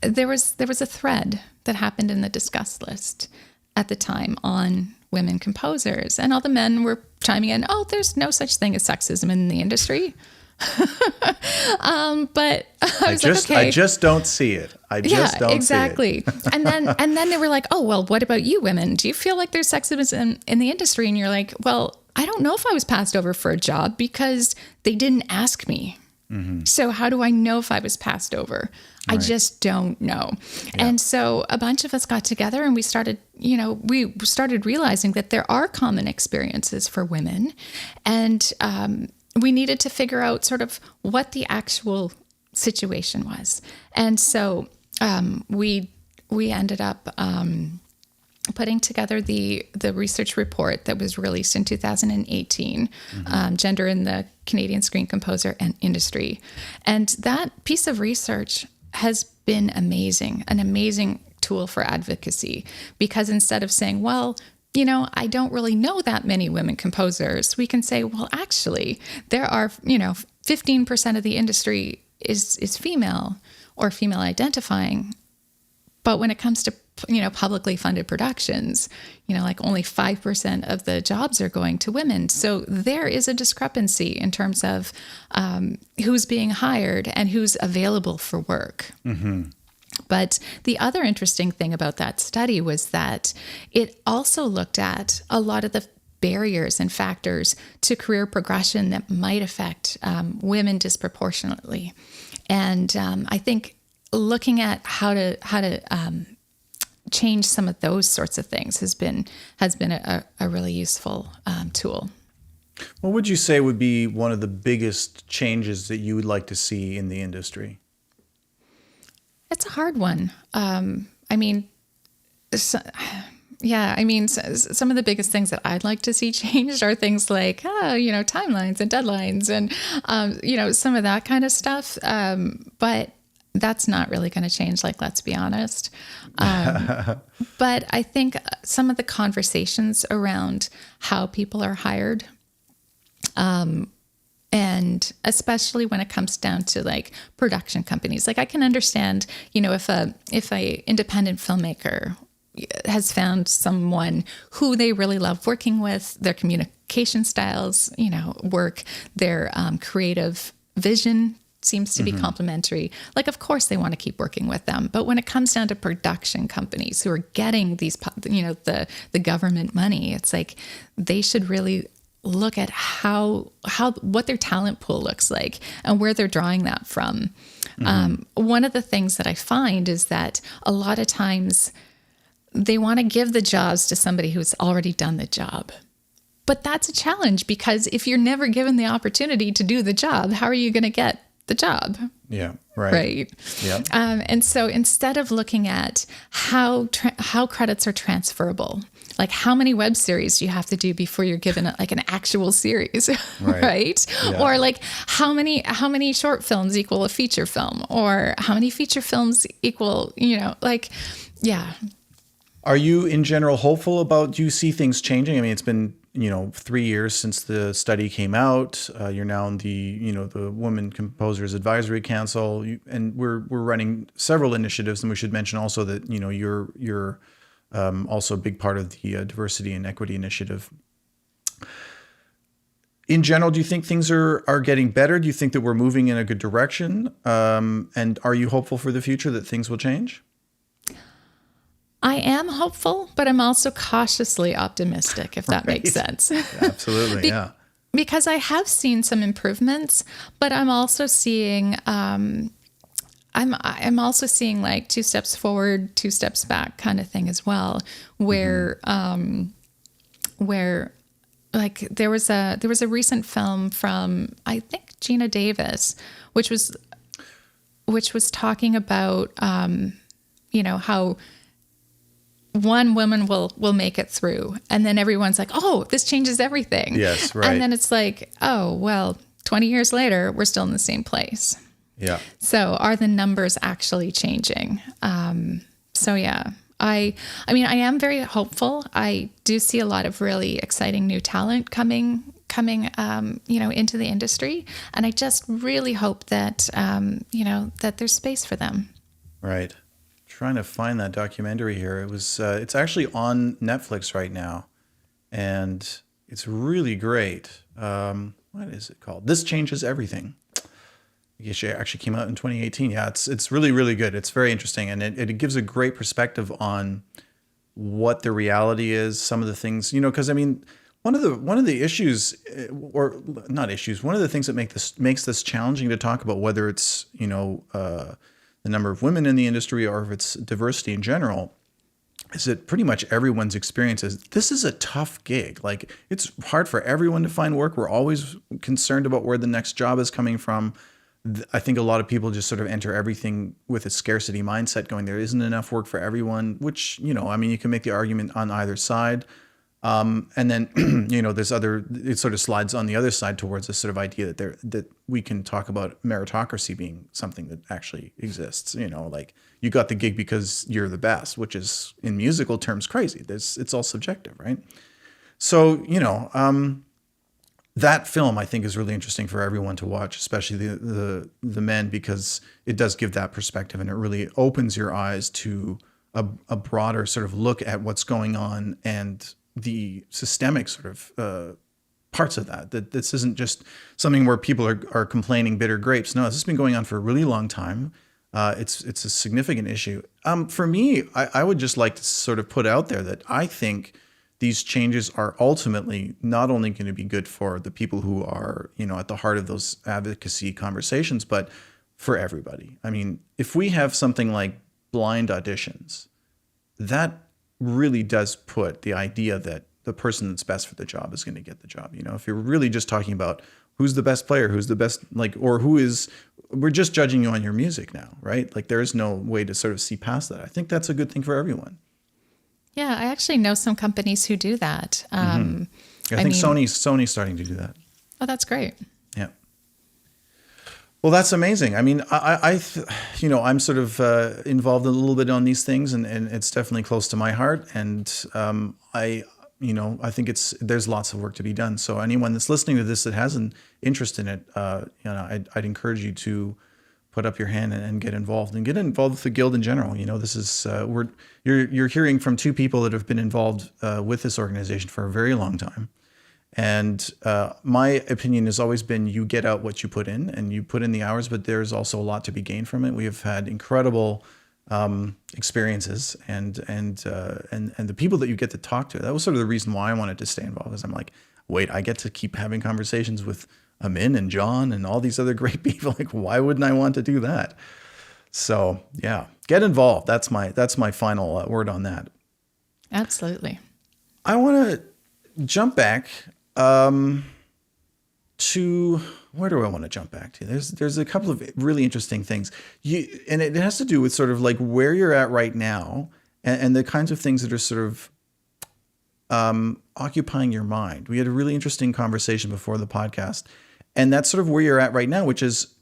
there was a thread that happened in the discuss list at the time on women composers, and all the men were chiming in, oh, there's no such thing as sexism in the industry. But I was like, okay. I just don't see it. I just don't exactly. see it. and then they were like, oh, well, what about you women? Do you feel like there's sexism in the industry? And you're like, well, I don't know if I was passed over for a job because they didn't ask me. Mm-hmm. So how do I know if I was passed over? Right. I just don't know. Yeah. And so a bunch of us got together and we started realizing that there are common experiences for women. And we needed to figure out sort of what the actual situation was. And so we ended up putting together the research report that was released in 2018, mm-hmm. Gender in the Canadian Screen Composer and Industry. And that piece of research has been amazing, an amazing tool for advocacy, because instead of saying, well, I don't really know that many women composers, we can say, well, actually, there are, 15% of the industry is female or female identifying. But when it comes to, publicly funded productions, like only 5% of the jobs are going to women. So there is a discrepancy in terms of who's being hired and who's available for work. Mm-hmm. But the other interesting thing about that study was that it also looked at a lot of the barriers and factors to career progression that might affect women disproportionately. And I think looking at how to change some of those sorts of things has been a really useful tool. What would you say would be one of the biggest changes that you would like to see in the industry? It's a hard one. Some of the biggest things that I'd like to see changed are things like, timelines and deadlines and, some of that kind of stuff. But that's not really going to change, let's be honest. But I think some of the conversations around how people are hired, and especially when it comes down to production companies, I can understand, if a independent filmmaker has found someone who they really love working with, their communication styles, work, their creative vision seems to be mm-hmm. complementary. Of course they want to keep working with them. But when it comes down to production companies who are getting these, the government money, it's they should really look at what their talent pool looks like and where they're drawing that from. Mm-hmm. One of the things that I find is that a lot of times they want to give the jobs to somebody who's already done the job. But that's a challenge, because if you're never given the opportunity to do the job, how are you going to get the job? Yeah. Right. Right. Yeah. And so instead of looking at how credits are transferable, like how many web series do you have to do before you're given like an actual series, right? Yeah. Or like how many short films equal a feature film, or how many feature films equal, like, yeah. Are you in general hopeful about, do you see things changing? I mean, it's been, 3 years since the study came out. You're now in the Women Composers Advisory Council, and we're running several initiatives. And we should mention also that, you're also a big part of the Diversity and Equity Initiative. In general, do you think things are getting better? Do you think that we're moving in a good direction? And are you hopeful for the future that things will change? I am hopeful, but I'm also cautiously optimistic, if that makes sense. Absolutely, yeah. Because I have seen some improvements, but I'm also seeing I'm also seeing like 2 steps forward, 2 steps back kind of thing as well, where where like there was a recent film from, I think, Gina Davis, which was talking about how one woman will make it through, and then everyone's like, oh, this changes everything. Yes, right. And then it's like, oh, well, 20 years later, we're still in the same place. Yeah. So are the numbers actually changing? So yeah, I mean, I am very hopeful. I do see a lot of really exciting new talent coming into the industry. And I just really hope that, that there's space for them. Right. Trying to find that documentary here. It was it's actually on Netflix right now, and it's really great. What is it called? This Changes Everything. It actually came out in 2018. Yeah, it's really, really good. It's very interesting, and it gives a great perspective on what the reality is. Some of the things, because I mean, one of the issues, or not issues, one of the things that makes this challenging to talk about, whether it's the number of women in the industry or if it's diversity in general, is that pretty much everyone's experience is this is a tough gig. Like, it's hard for everyone to find work. We're always concerned about where the next job is coming from. I think a lot of people just sort of enter everything with a scarcity mindset, going, there isn't enough work for everyone, which, I mean, you can make the argument on either side. And then, it sort of slides on the other side towards this sort of idea that we can talk about meritocracy being something that actually exists. Like, you got the gig because you're the best, which is in musical terms crazy. It's all subjective, right? So, that film I think is really interesting for everyone to watch, especially the men, because it does give that perspective, and it really opens your eyes to a broader sort of look at what's going on and the systemic sort of parts of that this isn't just something where people are complaining bitter grapes. No, this has been going on for a really long time. It's a significant issue. For me, I would just like to sort of put out there that I think these changes are ultimately not only going to be good for the people who are, at the heart of those advocacy conversations, but for everybody. I mean, if we have something like blind auditions, that really does put the idea that the person that's best for the job is going to get the job. If you're really just talking about who's the best player, who's the best, we're just judging you on your music now, right? Like, there is no way to sort of see past that. I think that's a good thing for everyone. Yeah, I actually know some companies who do that. I think Sony's starting to do that. Oh, that's great. Yeah. Well, that's amazing. I mean, I'm sort of involved a little bit on these things, and it's definitely close to my heart. And I think there's lots of work to be done. So anyone that's listening to this that has an interest in it, I'd encourage you to put up your hand and get involved with the Guild in general. This is you're hearing from 2 people that have been involved with this organization for a very long time. And my opinion has always been, you get out what you put in, and you put in the hours, but there's also a lot to be gained from it. We have had incredible experiences, and the people that you get to talk to. That was sort of the reason why I wanted to stay involved, because I'm like, wait, I get to keep having conversations with Amin and John and all these other great people. Like, why wouldn't I want to do that? So yeah, get involved. That's my final word on that. Absolutely. I want to jump back To where do I want to jump back to? There's a couple of really interesting things. And it has to do with sort of like where you're at right now and the kinds of things that are sort of occupying your mind. We had a really interesting conversation before the podcast, and that's sort of where you're at right now, which is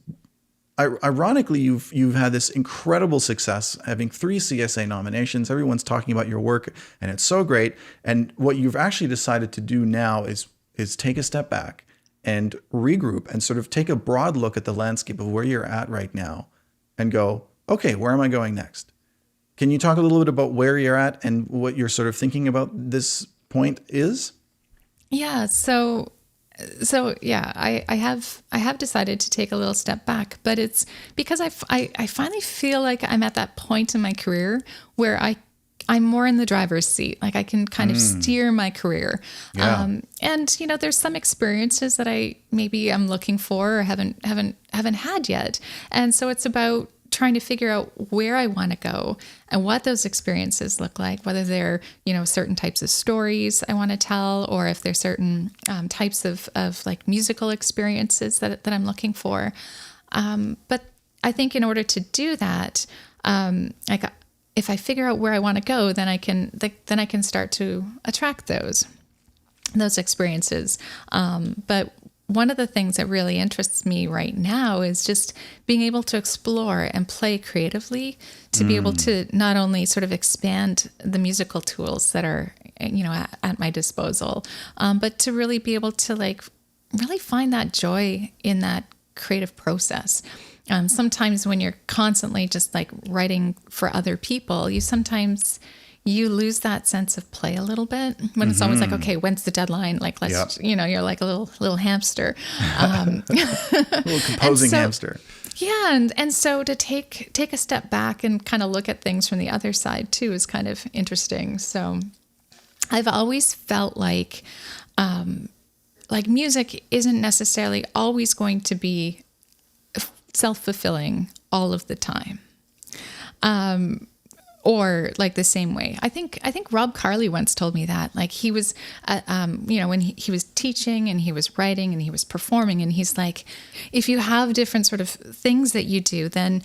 ironically, you've had this incredible success, having 3 CSA nominations. Everyone's talking about your work, and it's so great. And what you've actually decided to do now is take a step back and regroup and sort of take a broad look at the landscape of where you're at right now and go, okay, where am I going next? Can you talk a little bit about where you're at and what you're sort of thinking about this point is? Yeah. So yeah, I have decided to take a little step back, but it's because I finally feel like I'm at that point in my career where I'm more in the driver's seat. Like I can kind of steer my career. Yeah. And there's some experiences that I'm looking for or haven't had yet. And so it's about trying to figure out where I want to go and what those experiences look like, whether they're, certain types of stories I want to tell, or if there's certain types of like musical experiences that I'm looking for. But I think in order to do that, if I figure out where I want to go, then I can start to attract those experiences. But one of the things that really interests me right now is just being able to explore and play creatively, to be able to not only sort of expand the musical tools that are, at my disposal, but to really be able to really find that joy in that creative process. Sometimes when you're constantly just like writing for other people, you lose that sense of play a little bit when it's always like, okay, when's the deadline? Like, let's, you're like a little hamster. A little composing hamster. Yeah. And so to take a step back and kind of look at things from the other side too is kind of interesting. So I've always felt like music isn't necessarily always going to be self-fulfilling all of the time. Or like the same way. I think Rob Carley once told me that, like he was, when he was teaching and he was writing and he was performing, and he's like, if you have different sort of things that you do, then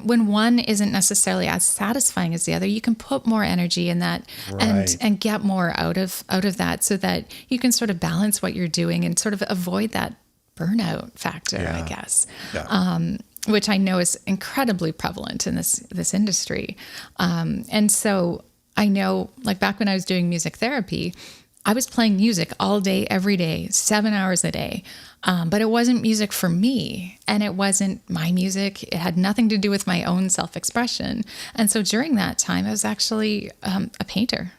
when one isn't necessarily as satisfying as the other, you can put more energy in that, right, and get more out of that, so that you can sort of balance what you're doing and sort of avoid that burnout factor, I guess. Yeah. Which I know is incredibly prevalent in this industry. And so I know, like back when I was doing music therapy, I was playing music all day, every day, 7 hours a day. But it wasn't music for me, and it wasn't my music. It had nothing to do with my own self-expression. And so during that time, I was actually a painter.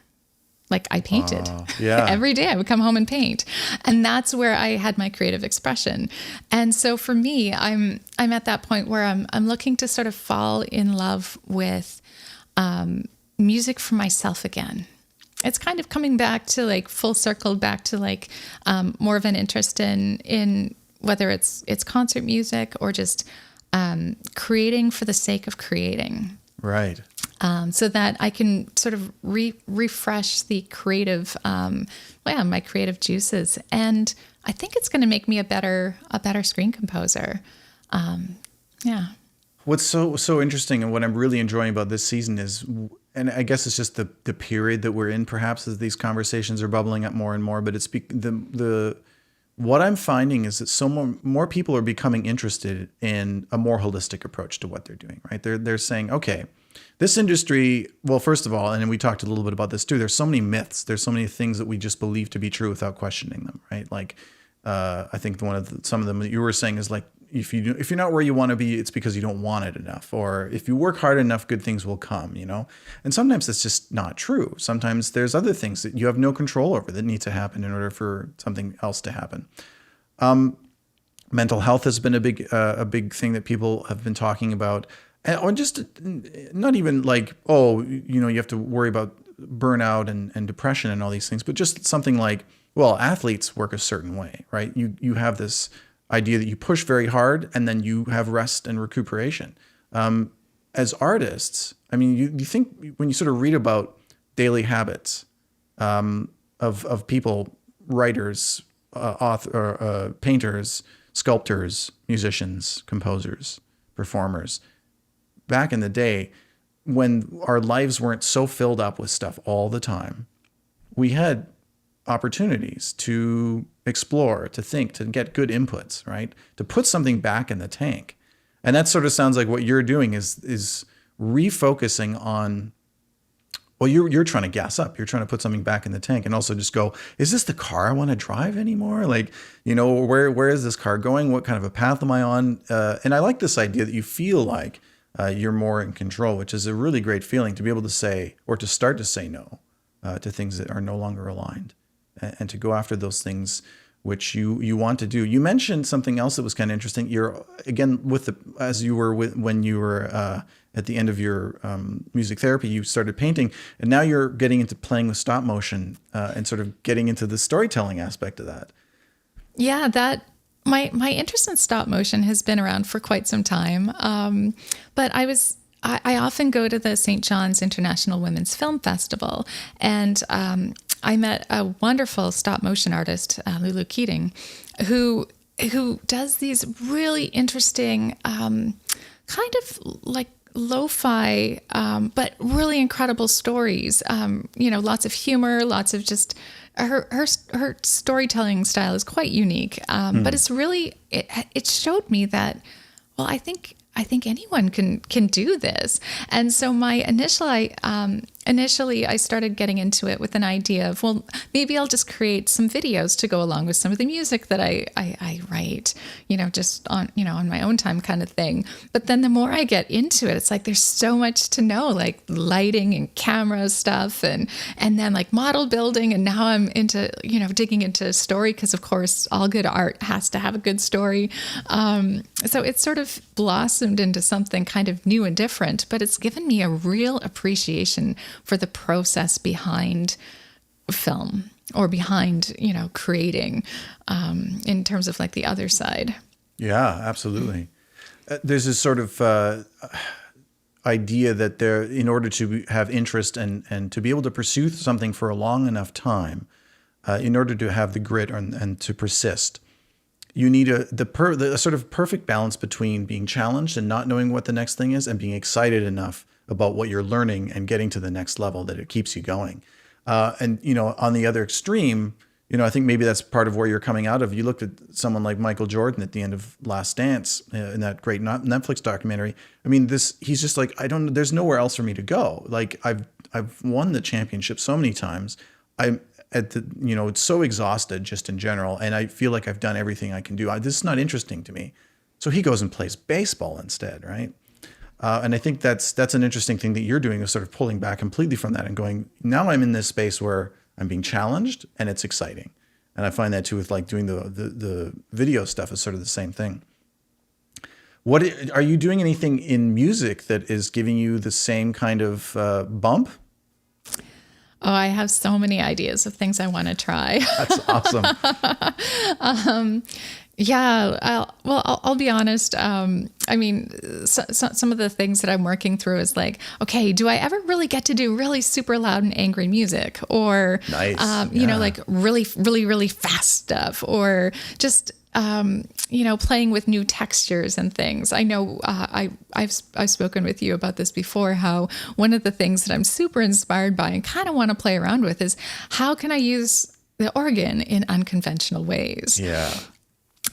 Like I painted every day. I would come home and paint, and that's where I had my creative expression. And so for me, I'm at that point where I'm looking to sort of fall in love with music for myself again. It's kind of coming back to like full circle back to like more of an interest in whether it's concert music or just creating for the sake of creating. Right. So that I can sort of refresh the creative, my creative juices. And I think it's going to make me a better screen composer. Yeah. What's so interesting, and what I'm really enjoying about this season is, and I guess it's just the period that we're in, perhaps, as these conversations are bubbling up more and more, but it's what I'm finding is that more people are becoming interested in a more holistic approach to what they're doing, right? They're saying, okay, this industry, well, first of all, and we talked a little bit about this too, there's so many myths, there's so many things that we just believe to be true without questioning them, right? Like, I think some of them that you were saying is like, if you're not where you want to be, it's because you don't want it enough. Or if you work hard enough, good things will come, And sometimes that's just not true. Sometimes there's other things that you have no control over that need to happen in order for something else to happen. Mental health has been a big thing that people have been talking about. Or just not even like, you have to worry about burnout and depression and all these things, but just something like, well, athletes work a certain way, right? You have this idea that you push very hard and then you have rest and recuperation. As artists, I mean, you think when you sort of read about daily habits of people, writers, painters, sculptors, musicians, composers, performers. Back in the day, when our lives weren't so filled up with stuff all the time, we had opportunities to explore, to think, to get good inputs, right? To put something back in the tank. And that sort of sounds like what you're doing is refocusing on, well, you're trying to gas up. You're trying to put something back in the tank and also just go, is this the car I want to drive anymore? Like, where is this car going? What kind of a path am I on? And I like this idea that you feel like you're more in control, which is a really great feeling to be able to say, or to start to say no to things that are no longer aligned, and to go after those things which you want to do. You mentioned something else that was kind of interesting. You're again when you were at the end of your music therapy, you started painting, and now you're getting into playing with stop motion and sort of getting into the storytelling aspect of that. Yeah, my interest in stop motion has been around for quite some time, but I often go to the St. John's International Women's Film Festival, and I met a wonderful stop motion artist, Lulu Keating, who does these really interesting kind of like lo-fi, but really incredible stories. Lots of humor, lots of just her storytelling style is quite unique. But it's really it showed me that, well, I think anyone can do this. And so initially I started getting into it with an idea of, well, maybe I'll just create some videos to go along with some of the music that I write, just on my own time kind of thing. But then the more I get into it, it's like there's so much to know, like lighting and camera stuff and then like model building. And now I'm into, digging into story, because of course all good art has to have a good story. So it's sort of blossomed into something kind of new and different, but it's given me a real appreciation for the process behind film, or behind, creating, in terms of like the other side. Yeah, absolutely. There's this sort of idea that in order to have interest and to be able to pursue something for a long enough time, in order to have the grit and to persist, you need a sort of perfect balance between being challenged and not knowing what the next thing is, and being excited enough about what you're learning and getting to the next level that it keeps you going. And on the other extreme, I think maybe that's part of where you're coming out of. You looked at someone like Michael Jordan at the end of Last Dance in that great Netflix documentary. I mean, he's just like, there's nowhere else for me to go. Like I've won the championship so many times. I'm at the, it's so exhausted just in general. And I feel like I've done everything I can do. This is not interesting to me. So he goes and plays baseball instead, right? And I think that's an interesting thing that you're doing, is sort of pulling back completely from that and going, now I'm in this space where I'm being challenged and it's exciting. And I find that too with like doing the video stuff is sort of the same thing. What are you doing anything in music that is giving you the same kind of bump? Oh, I have so many ideas of things I want to try. That's awesome. Yeah, I'll be honest. I mean, some of the things that I'm working through is like, okay, do I ever really get to do really super loud and angry music, or, nice. Like really, really, really fast stuff, or just, playing with new textures and things. I know I've spoken with you about this before, how one of the things that I'm super inspired by and kind of want to play around with is how can I use the organ in unconventional ways? Yeah.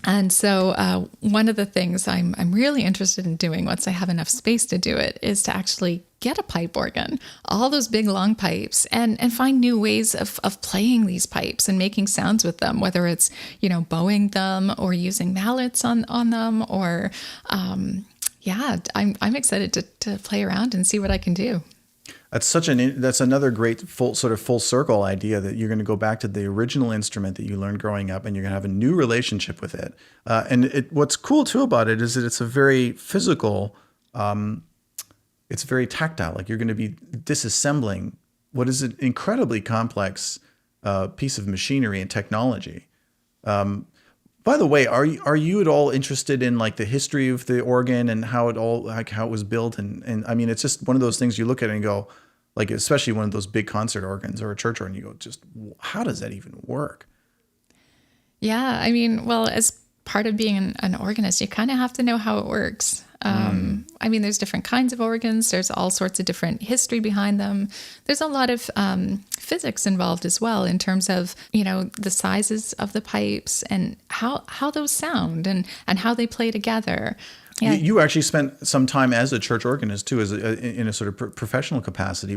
And so one of the things I'm really interested in doing, once I have enough space to do it, is to actually get a pipe organ, all those big long pipes, and find new ways of playing these pipes and making sounds with them, whether it's, bowing them or using mallets on them, or I'm excited to play around and see what I can do. That's another great full circle idea, that you're going to go back to the original instrument that you learned growing up, and you're going to have a new relationship with it. What's cool too about it is that it's a very physical, it's very tactile. Like you're going to be disassembling what is an incredibly complex piece of machinery and technology. By the way, are you at all interested in like the history of the organ and how it was built? And I mean, it's just one of those things you look at it and go, like, especially one of those big concert organs or a church organ, you go, just how does that even work? Yeah, I mean, well, as part of being an organist, you kind of have to know how it works. I mean, there's different kinds of organs. There's all sorts of different history behind them. There's a lot of physics involved as well in terms of, the sizes of the pipes and how those sound and how they play together. Yeah. You actually spent some time as a church organist too, in a sort of professional capacity.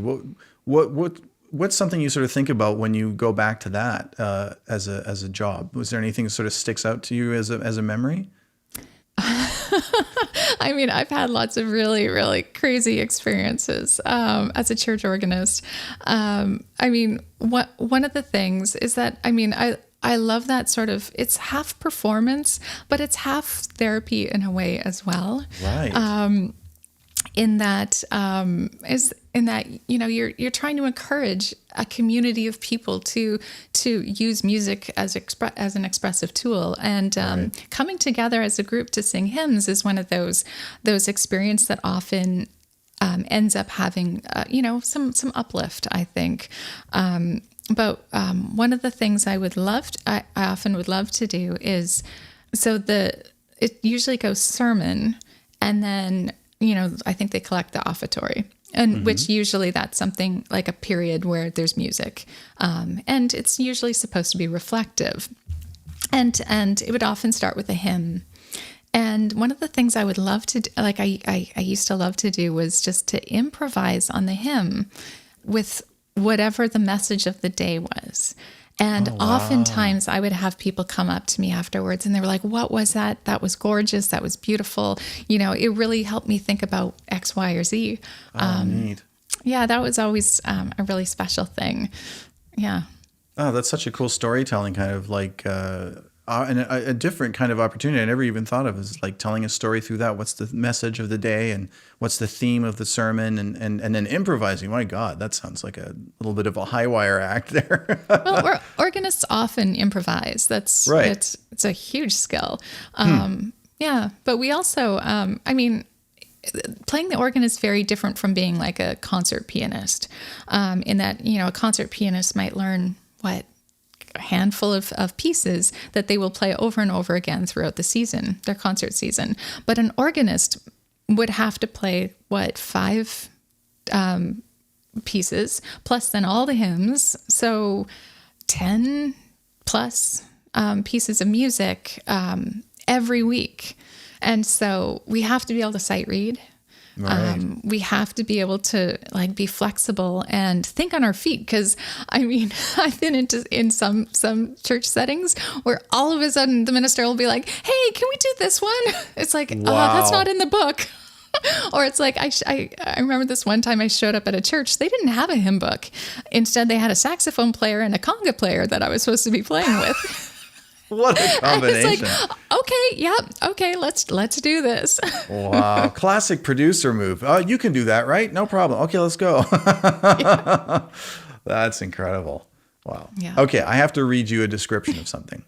What's something you sort of think about when you go back to that as a job? Was there anything that sort of sticks out to you as a memory? I mean, I've had lots of really, really crazy experiences as a church organist. I mean, one of the things is that, I love that sort of, it's half performance, but it's half therapy in a way as well. Right. You're trying to encourage a community of people to use music as an expressive tool, and Right. coming together as a group to sing hymns is one of those experiences that often ends up having some uplift, I think. But one of the things I often would love to do is, it usually goes sermon, and then I think they collect the offertory, and which usually that's something like a period where there's music, and it's usually supposed to be reflective, and it would often start with a hymn. And one of the things I would love to do, like I used to love to do, was just to improvise on the hymn with whatever the message of the day was. And oftentimes I would have people come up to me afterwards and they were like, what was that? That was gorgeous. That was beautiful. It really helped me think about X, Y, or Z. Neat. Yeah, that was always a really special thing. Yeah. Oh, that's such a cool storytelling kind of like, and a different kind of opportunity I never even thought of, is like telling a story through that. What's the message of the day and what's the theme of the sermon, and then improvising. My God, that sounds like a little bit of a high wire act there. Well, organists often improvise. That's right. It's a huge skill. Yeah, but we also, playing the organ is very different from being like a concert pianist, in that, a concert pianist might learn a handful of pieces that they will play over and over again throughout the season, their concert season. But an organist would have to play 5 pieces plus then all the hymns. So 10 plus pieces of music every week. And so we have to be able to sight read. Right. We have to be able to be flexible and think on our feet. Because I've been in some church settings where all of a sudden the minister will be like, "Hey, can we do this one?" It's like, that's not in the book. Or it's like, I remember this one time I showed up at a church. They didn't have a hymn book. Instead, they had a saxophone player and a conga player that I was supposed to be playing with. What a combination. It's like, okay, let's do this. Wow. Classic producer move. Oh, you can do that, right? No problem. Okay, let's go. Yeah. That's incredible. Wow. Yeah. Okay, I have to read you a description of something.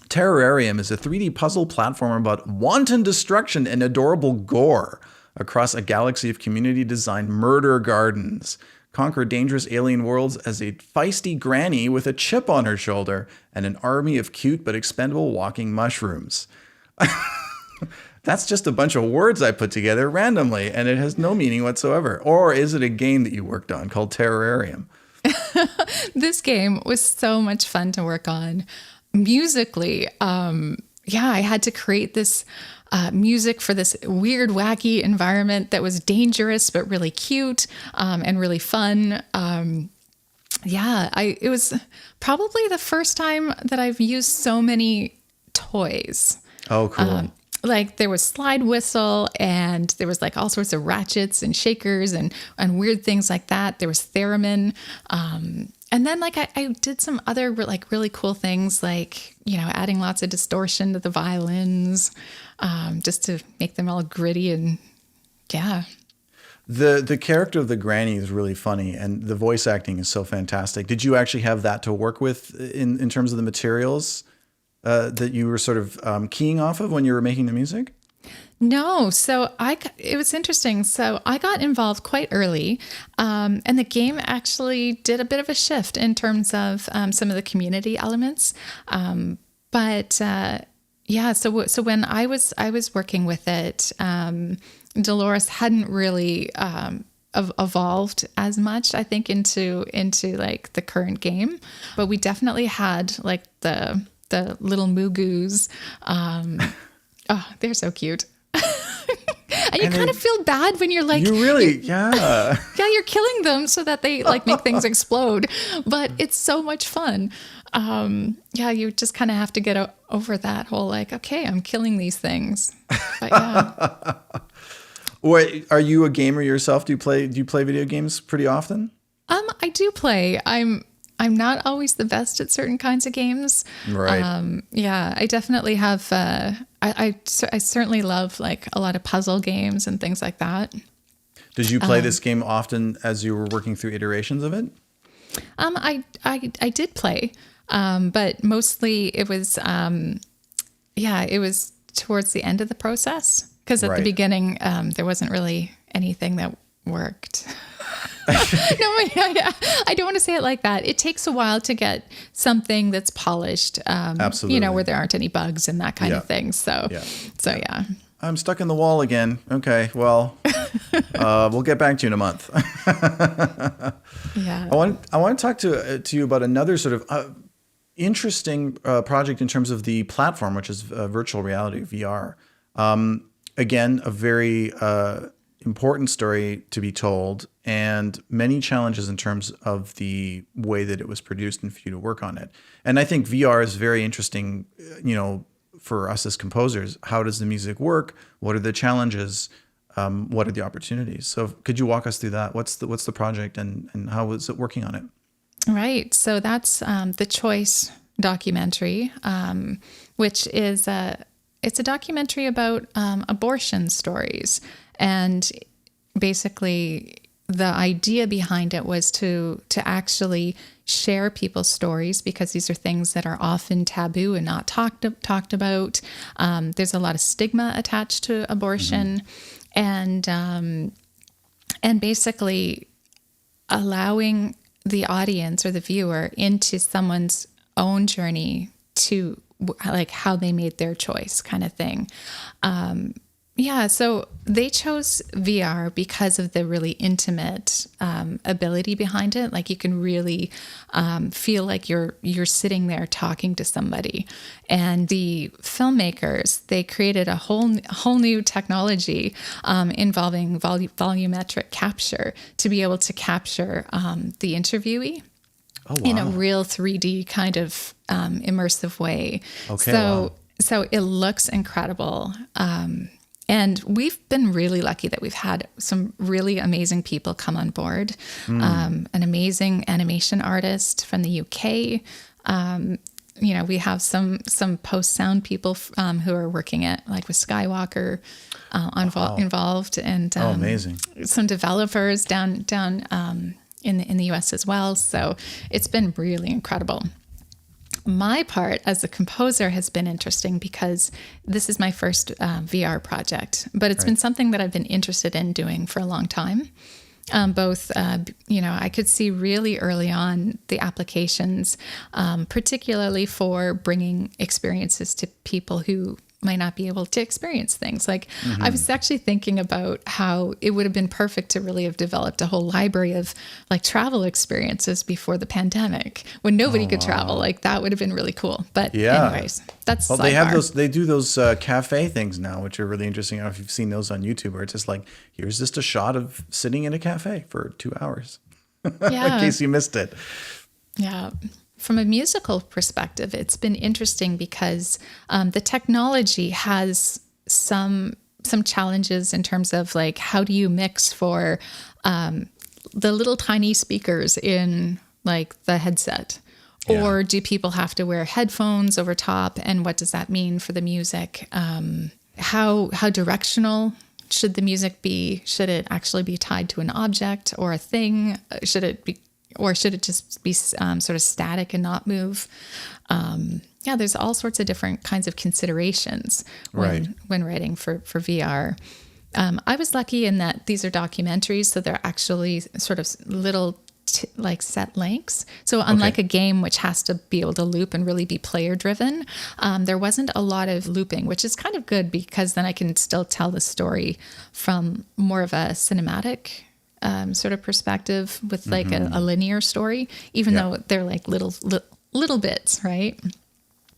Terrarium is a 3D puzzle platformer about wanton destruction and adorable gore across a galaxy of community-designed murder gardens. Conquer dangerous alien worlds as a feisty granny with a chip on her shoulder and an army of cute but expendable walking mushrooms. That's just a bunch of words I put together randomly, and it has no meaning whatsoever. Or is it a game that you worked on called Terrarium? This game was so much fun to work on. Musically, I had to create this music for this weird, wacky environment that was dangerous but really cute and really fun. It was probably the first time that I've used so many toys. Oh, cool. There was slide whistle, and there was all sorts of ratchets and shakers and weird things like that. There was theremin. And then I did some other really cool things, adding lots of distortion to the violins, just to make them all gritty and yeah. The character of the granny is really funny, and the voice acting is so fantastic. Did you actually have that to work with in terms of the materials that you were sort of keying off of when you were making the music? No, so it was interesting. So I got involved quite early, and the game actually did a bit of a shift in terms of some of the community elements. But yeah, so when I was working with it, Dolores hadn't really evolved as much, I think, into like the current game, but we definitely had like the little Mugus. Oh, they're so cute. And you kind of feel bad when you're like, yeah, you're killing them so that they like make things explode, but it's so much fun. Yeah, you just kind of have to get over that whole like, okay, I'm killing these things. But yeah. Wait, are you a gamer yourself? Do you play video games pretty often? I do play. I'm not always the best at certain kinds of games. Right. Yeah, I definitely have. I certainly love like a lot of puzzle games and things like that. Did you play this game often as you were working through iterations of it? I did play, but mostly it was it was towards the end of the process, because at the beginning there wasn't really anything that worked. No, I don't want to say it like that. It takes a while to get something that's polished, Absolutely. Where there aren't any bugs and that kind of thing. So yeah. I'm stuck in the wall again. Okay, well, we'll get back to you in a month. Yeah. I want to talk to you about another sort of interesting project in terms of the platform, which is virtual reality, VR. Again, a very important story to be told, and many challenges in terms of the way that it was produced and for you to work on it. And I think VR is very interesting, for us as composers. How does the music work? What are the challenges? What are the opportunities? So could you walk us through that? What's the project, and how was it working on it? Right. So that's the Choice documentary, which is it's a documentary about abortion stories. And basically the idea behind it was to actually share people's stories, because these are things that are often taboo and not talked about. There's a lot of stigma attached to abortion, and basically allowing the audience or the viewer into someone's own journey to like how they made their choice, kind of thing. So they chose VR because of the really intimate ability behind it. Like you can really feel like you're sitting there talking to somebody. And the filmmakers, they created a whole new technology involving volumetric capture to be able to capture the interviewee. Oh, wow. In a real 3D kind of immersive way. Okay. So it looks incredible. And we've been really lucky that we've had some really amazing people come on board. An amazing animation artist from the UK. We have some post sound people who are working at like with Skywalker involved, and amazing. Some developers down in the US as well. So it's been really incredible. My part as a composer has been interesting because this is my first VR project, but it's been something that I've been interested in doing for a long time. I could see really early on the applications, particularly for bringing experiences to people who might not be able to experience things. Like I was actually thinking about how it would have been perfect to really have developed a whole library of like travel experiences before the pandemic when nobody could travel. Like that would have been really cool. But anyways, that's they do those cafe things now, which are really interesting. I don't know if you've seen those on YouTube, where it's just like, here's just a shot of sitting in a cafe for 2 hours. In case you missed it. Yeah. From a musical perspective, it's been interesting because the technology has some challenges in terms of like, how do you mix for the little tiny speakers in like the headset? Or do people have to wear headphones over top? And what does that mean for the music? How directional should the music be? Should it actually be tied to an object or a thing? Should it just be sort of static and not move? yeah, there's all sorts of different kinds of considerations when writing for VR. I was lucky in that these are documentaries, so they're actually sort of little like set lengths. So unlike a game which has to be able to loop and really be player driven, there wasn't a lot of looping, which is kind of good because then I can still tell the story from more of a cinematic sort of perspective with like a linear story, even though they're like little bits, right?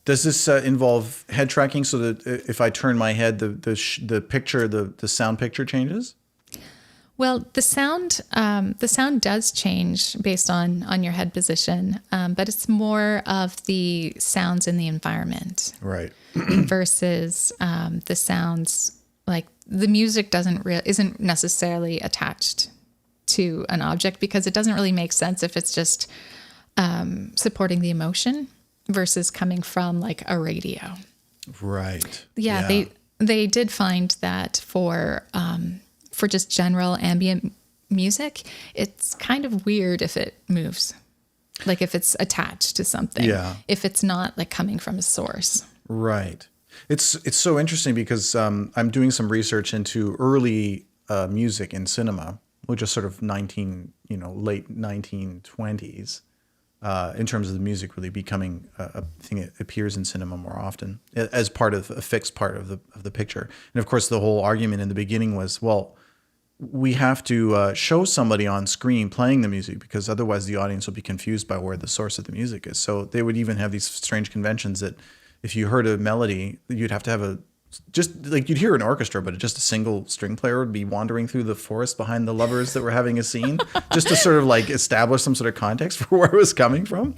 Does this involve head tracking so that if I turn my head, the picture, the sound picture changes? Well, the sound does change based on your head position, but it's more of the sounds in the environment, right? Versus the sounds like the music isn't necessarily attached to an object because it doesn't really make sense if it's just supporting the emotion versus coming from like a radio. Right. Yeah. They did find that for just general ambient music, it's kind of weird if it moves, like if it's attached to something, if it's not like coming from a source. Right. It's so interesting because I'm doing some research into early music in cinema, which is sort of late 1920s, in terms of the music really becoming a thing that appears in cinema more often as part of a fixed part of the picture. And of course, the whole argument in the beginning was, well, we have to show somebody on screen playing the music because otherwise the audience will be confused by where the source of the music is. So they would even have these strange conventions that if you heard a melody, you'd have to have just like you'd hear an orchestra, but just a single string player would be wandering through the forest behind the lovers that were having a scene just to sort of like establish some sort of context for where it was coming from.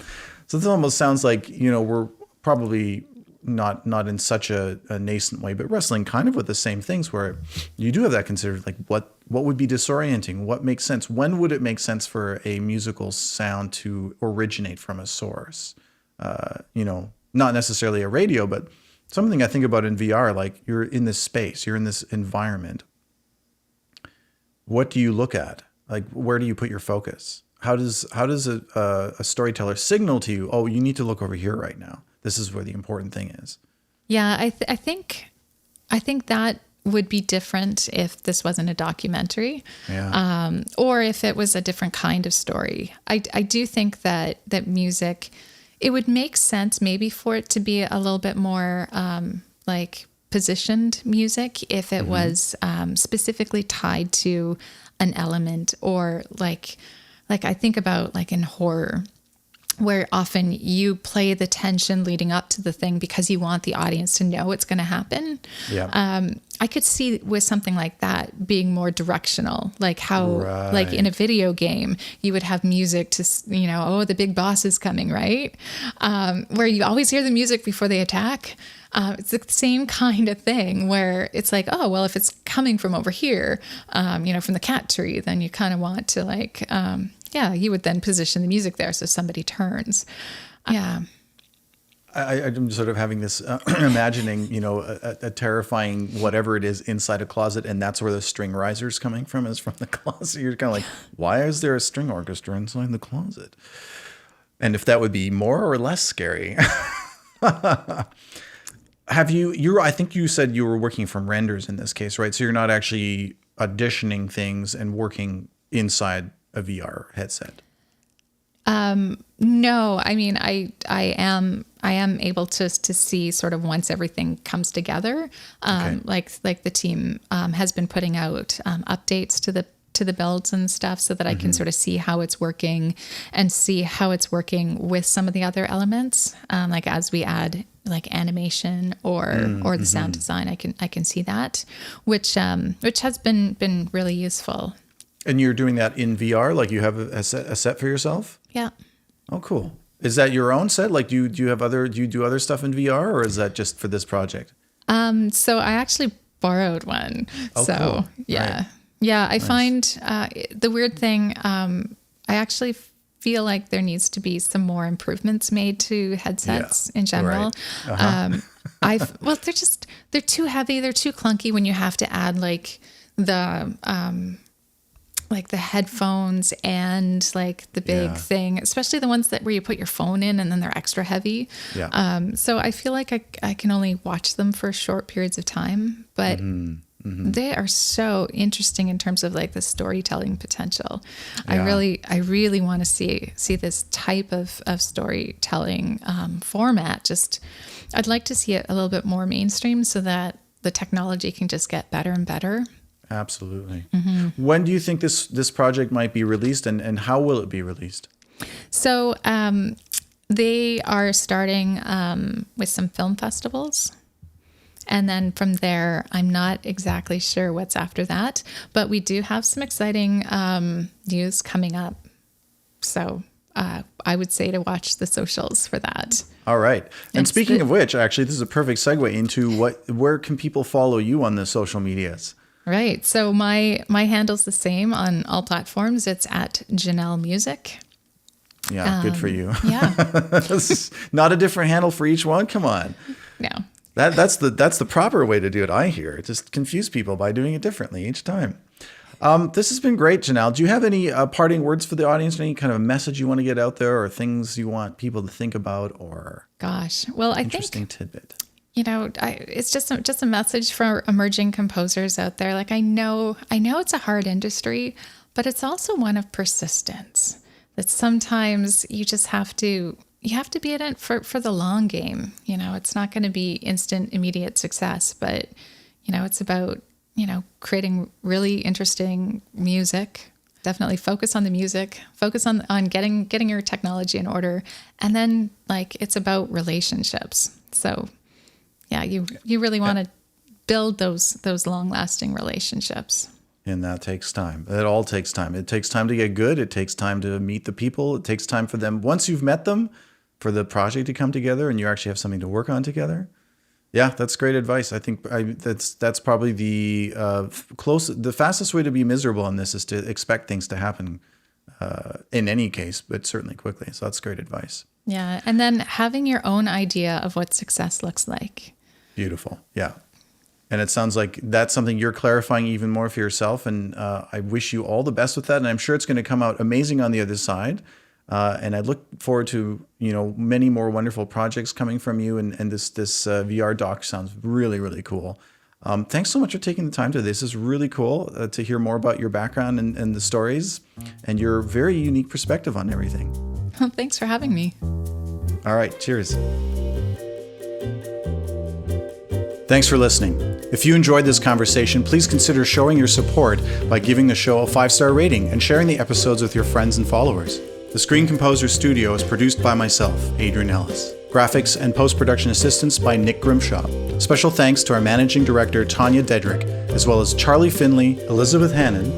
So this almost sounds like, we're probably not in such a nascent way, but wrestling kind of with the same things where you do have that considered, like what would be disorienting, what makes sense, when would it make sense for a musical sound to originate from a source, not necessarily a radio, but something I think about in VR, like you're in this space, you're in this environment. What do you look at? Like, where do you put your focus? How does a storyteller signal to you, oh, you need to look over here right now. This is where the important thing is. Yeah, I think that would be different if this wasn't a documentary, or if it was a different kind of story. I do think that music, it would make sense maybe for it to be a little bit more like positioned music if it was specifically tied to an element, or like I think about like in horror, where often you play the tension leading up to the thing because you want the audience to know it's going to happen. Yeah. I could see with something like that being more directional, like how, like in a video game, you would have music to, oh, the big boss is coming, right? Where you always hear the music before they attack. It's the same kind of thing where it's like, oh, well, if it's coming from over here, from the cat tree, then you kind of want to like, you would then position the music there so somebody turns. Yeah. I'm sort of having this imagining, a terrifying whatever it is inside a closet, and that's where the string riser's coming from, is from the closet. You're kind of like, why is there a string orchestra inside the closet? And if that would be more or less scary. I think you said you were working from renders in this case, right? So you're not actually auditioning things and working inside a VR headset. No, I mean, I am able to see sort of once everything comes together. Like the team, has been putting out, updates to the builds and stuff so that I can sort of see how it's working and see how it's working with some of the other elements. Like as we add like animation or the sound design, I can see that, which has been really useful. And you're doing that in VR? Like you have a set for yourself? Yeah. Oh, cool. Is that your own set? Like, do you do other stuff in VR, or is that just for this project? So I actually borrowed one. Oh, so cool. yeah. Right. Yeah. I find, the weird thing, I actually feel like there needs to be some more improvements made to headsets in general. Right. They're too heavy. They're too clunky when you have to add like the like the headphones and like the big thing, especially the ones that where you put your phone in and then they're extra heavy. Yeah. So I feel like I can only watch them for short periods of time, but they are so interesting in terms of like the storytelling potential. Yeah. I really want to see this type of storytelling format. I'd like to see it a little bit more mainstream so that the technology can just get better and better. Absolutely. When do you think this project might be released, and how will it be released? So they are starting with some film festivals. And then from there, I'm not exactly sure what's after that. But we do have some exciting news coming up. So I would say to watch the socials for that. All right. And speaking of which, actually, this is a perfect segue into where can people follow you on the social medias? Right. So my handle's the same on all platforms. It's at Janal Music. Yeah, good for you. Yeah. Not a different handle for each one. Come on. No. That's the proper way to do it. I hear just confuse people by doing it differently each time. This has been great, Janal. Do you have any parting words for the audience? Any kind of message you want to get out there, or things you want people to think about, or gosh, well, I think interesting tidbit? It's just a message for emerging composers out there. Like I know it's a hard industry, but it's also one of persistence. That sometimes you just have to be in it for the long game. It's not going to be instant, immediate success, but it's about creating really interesting music. Definitely focus on the music, focus on getting your technology in order. And then like, it's about relationships. So yeah, you really want to build those long lasting relationships. And that takes time. It all takes time. It takes time to get good. It takes time to meet the people. It takes time for them. Once you've met them, for the project to come together and you actually have something to work on together. Yeah, that's great advice. I think that's probably the fastest way to be miserable in this is to expect things to happen in any case, but certainly quickly. So that's great advice. Yeah. And then having your own idea of what success looks like. Beautiful. Yeah. And it sounds like that's something you're clarifying even more for yourself. And I wish you all the best with that. And I'm sure it's going to come out amazing on the other side. And I look forward to, many more wonderful projects coming from you. And this VR doc sounds really, really cool. Thanks so much for taking the time to this. This is really cool to hear more about your background and the stories and your very unique perspective on everything. Well, thanks for having me. All right. Cheers. Thanks for listening. If you enjoyed this conversation, please consider showing your support by giving the show a 5-star rating and sharing the episodes with your friends and followers. The Screen Composer Studio is produced by myself, Adrian Ellis. Graphics and post-production assistance by Nick Grimshaw. Special thanks to our managing director, Tanya Dedrick, as well as Charlie Finley, Elizabeth Hannon,